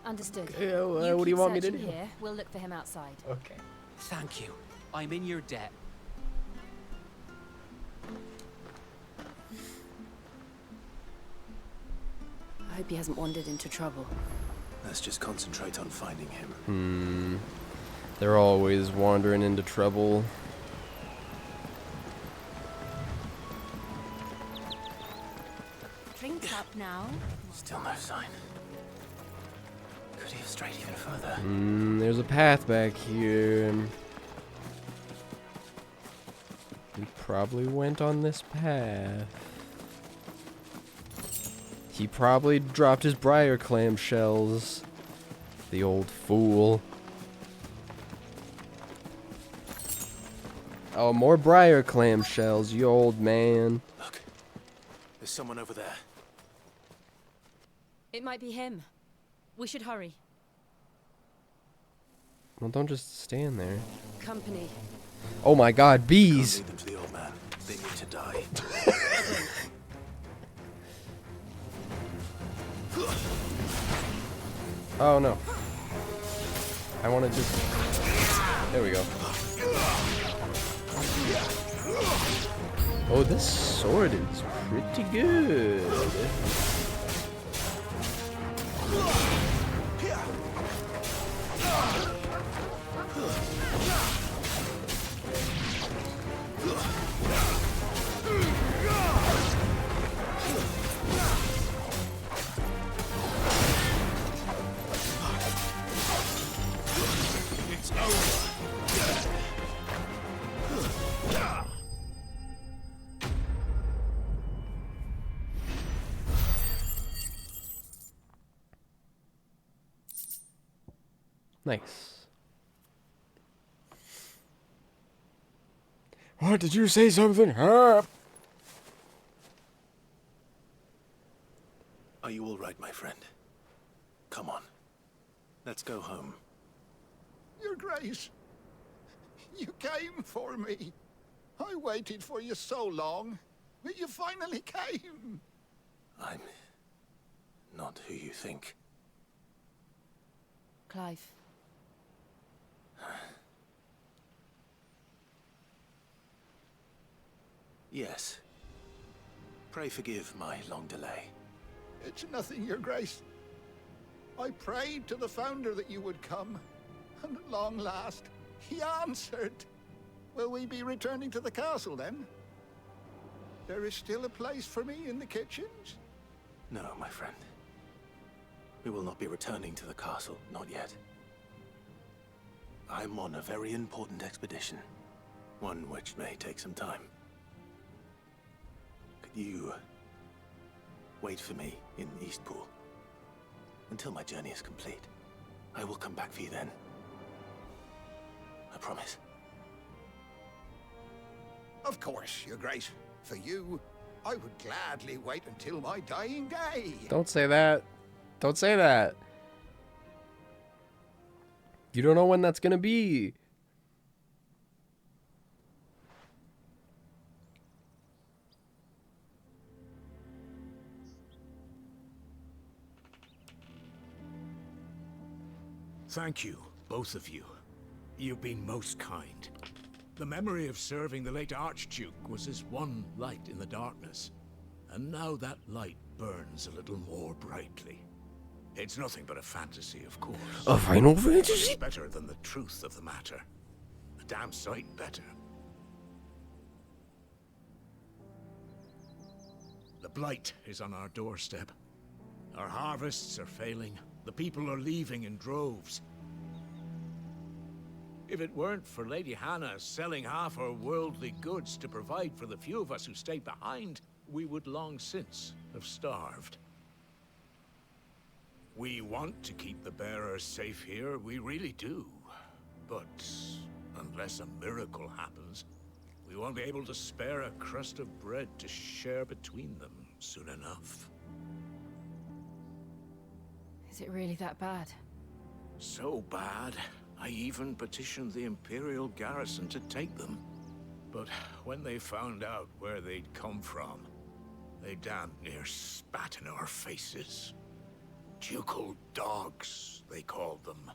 Understood. Okay, what do you want me to do? Here. We'll look for him outside. Okay. Thank you. I'm in your debt. I hope he hasn't wandered into trouble. Let's just concentrate on finding him. They're always wandering into trouble. Drink up now. Still no sign. Could he have strayed even further? There's a path back here. He probably went on this path. He probably dropped his briar clam shells. The old fool. Oh, more briar clam shells, you old man. Look, there's someone over there. It might be him. We should hurry. Well, don't just stand there. Company. Oh my god, bees! Lead them to the old man. They need to die. Oh no. I want to just... There we go. Oh, this sword is pretty good. Nice. What, did you say something? Are you all right, my friend? Come on. Let's go home. Your Grace, you came for me. I waited for you so long, but you finally came. I'm not who you think. Clive. Yes. Pray forgive my long delay. It's nothing, Your Grace. I prayed to the Founder that you would come, and at long last, he answered. Will we be returning to the castle, then? There is still a place for me in the kitchens? No, my friend. We will not be returning to the castle, not yet. I'm on a very important expedition, one which may take some time. Could you wait for me in Eastpool until my journey is complete? I will come back for you then. I promise. Of course, Your Grace. For you, I would gladly wait until my dying day. Don't say that. Don't say that. You don't know when that's gonna be. Thank you, both of you. You've been most kind. The memory of serving the late Archduke was as one light in the darkness, and now that light burns a little more brightly. It's nothing but a fantasy, of course. A Final But Fantasy? it's better than the truth of the matter. A damn sight better. The blight is on our doorstep. Our harvests are failing. The people are leaving in droves. If it weren't for Lady Hannah selling half her worldly goods to provide for the few of us who stayed behind, we would long since have starved. We want to keep the bearers safe here, we really do. But unless a miracle happens, we won't be able to spare a crust of bread to share between them soon enough. Is it really that bad? So bad, I even petitioned the Imperial garrison to take them. But when they found out where they'd come from, they damn near spat in our faces. Ducal dogs, they called them.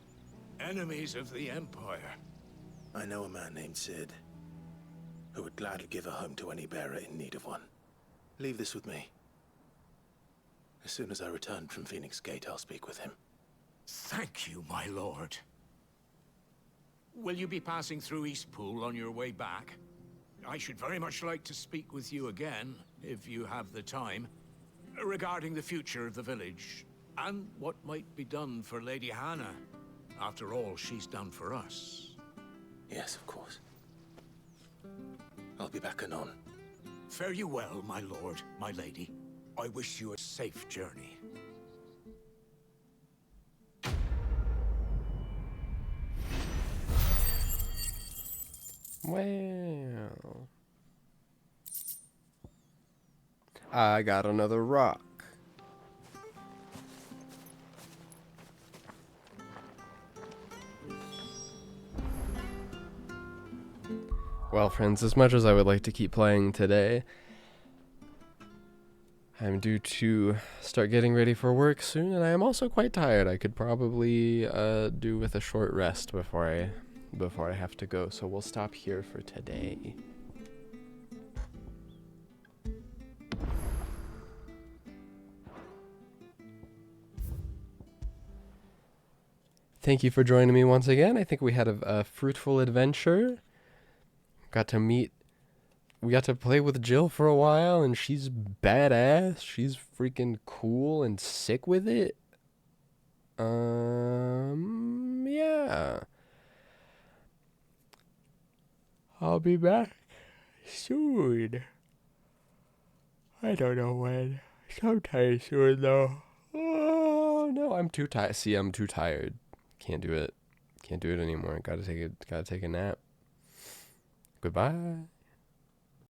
Enemies of the Empire. I know a man named Sid, who would gladly give a home to any bearer in need of one. Leave this with me. As soon as I return from Phoenix Gate, I'll speak with him. Thank you, my lord. Will you be passing through Eastpool on your way back? I should very much like to speak with you again, if you have the time, regarding the future of the village, and what might be done for Lady Hannah, after all she's done for us. Yes, of course. I'll be back anon. Fare you well, my lord, my lady. I wish you a safe journey. Well, I got another rock. Well, friends, as much as I would like to keep playing today, I'm due to start getting ready for work soon, and I am also quite tired. I could probably do with a short rest before I have to go, so we'll stop here for today. Thank you for joining me once again. I think we had a fruitful adventure. We got to play with Jill for a while, and she's badass. She's freaking cool and sick with it. Yeah. I'll be back soon. I don't know when. Sometime soon, though. Oh, no, I'm too tired. See, I'm too tired. Can't do it. Can't do it anymore. Gotta take a nap. Goodbye.